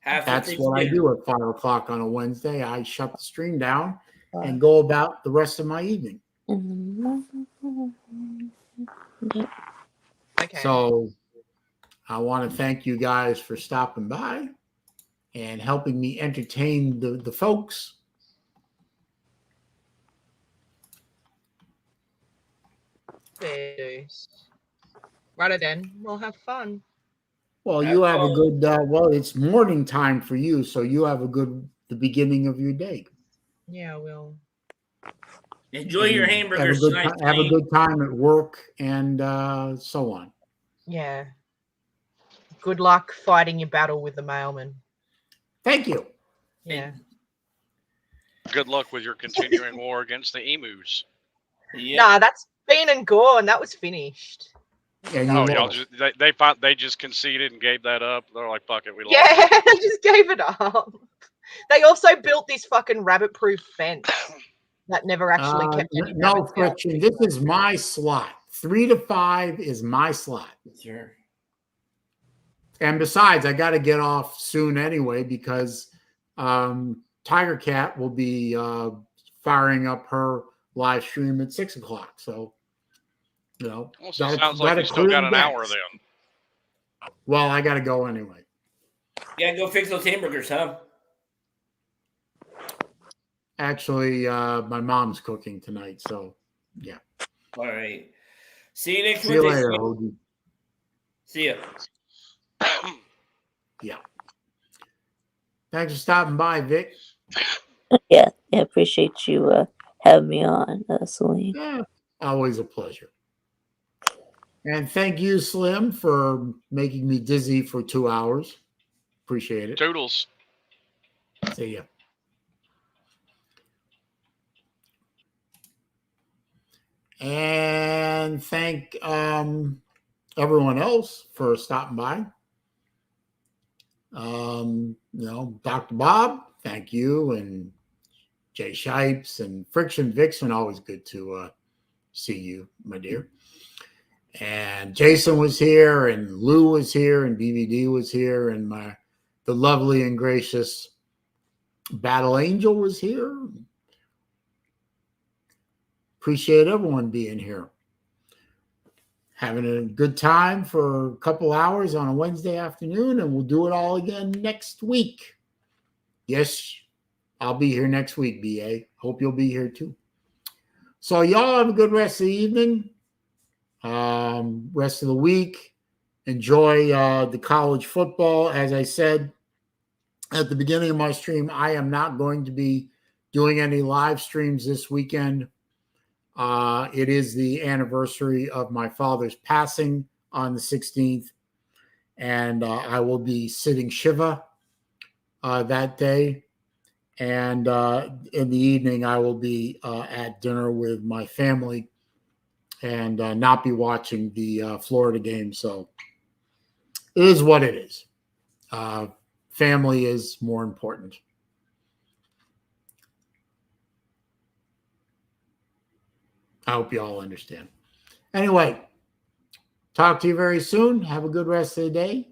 that's what I do at 5:00 on a Wednesday. I shut the stream down and go about the rest of my evening. Okay. So I want to thank you guys for stopping by and helping me entertain the folks. Righto then, we'll have fun. Well, you have a good, it's morning time for you, so you have the beginning of your day. Yeah, I will. Enjoy your hamburgers tonight. Have a good time at work and so on. Yeah. Good luck fighting your battle with the mailman. Thank you. Yeah. Good luck with your continuing war against the emus. Yeah. Nah, that's been and gone. That was finished. And you Oh, y'all lost. just they just conceded and gave that up. They're like, fuck it, we lost. Yeah, they just gave it up. They also built this fucking rabbit-proof fence that never actually kept any no rabbits out. friction. This is my slot. 3 to 5 is my slot. Sure. And besides, I got to get off soon anyway because Tiger Cat will be firing up her live stream at 6 o'clock. So, you know, Also, sounds like you still got an hour then. Well, I got to go anyway. Yeah, go fix those hamburgers, huh? Actually, my mom's cooking tonight, so yeah. All right. See you next See you Wednesday. later, Hoagie. See ya. Yeah. Thanks for stopping by, Vic. Yeah, appreciate you having me on, Saleen. Yeah, always a pleasure. And thank you, Slim, for making me dizzy for 2 hours. Appreciate it. Toodles. See ya. And thank everyone else for stopping by. You know, Dr. Bob, thank you, and Jay Shipes and Friction Vixen, always good to see you, my dear. And Jason was here, and Lou was here, and BBD was here, and the lovely and gracious Battle Angel was here. Appreciate everyone being here. Having a good time for a couple hours on a Wednesday afternoon, and we'll do it all again next week. Yes, I'll be here next week, BA. Hope you'll be here too. So y'all have a good rest of the evening, rest of the week. Enjoy the college football. As I said at the beginning of my stream, I am not going to be doing any live streams this weekend. It is the anniversary of my father's passing on the 16th, and I will be sitting Shiva that day. And in the evening, I will be at dinner with my family and not be watching the Florida game. So it is what it is. Family is more important. I hope you all understand. Anyway, talk to you very soon. Have a good rest of the day.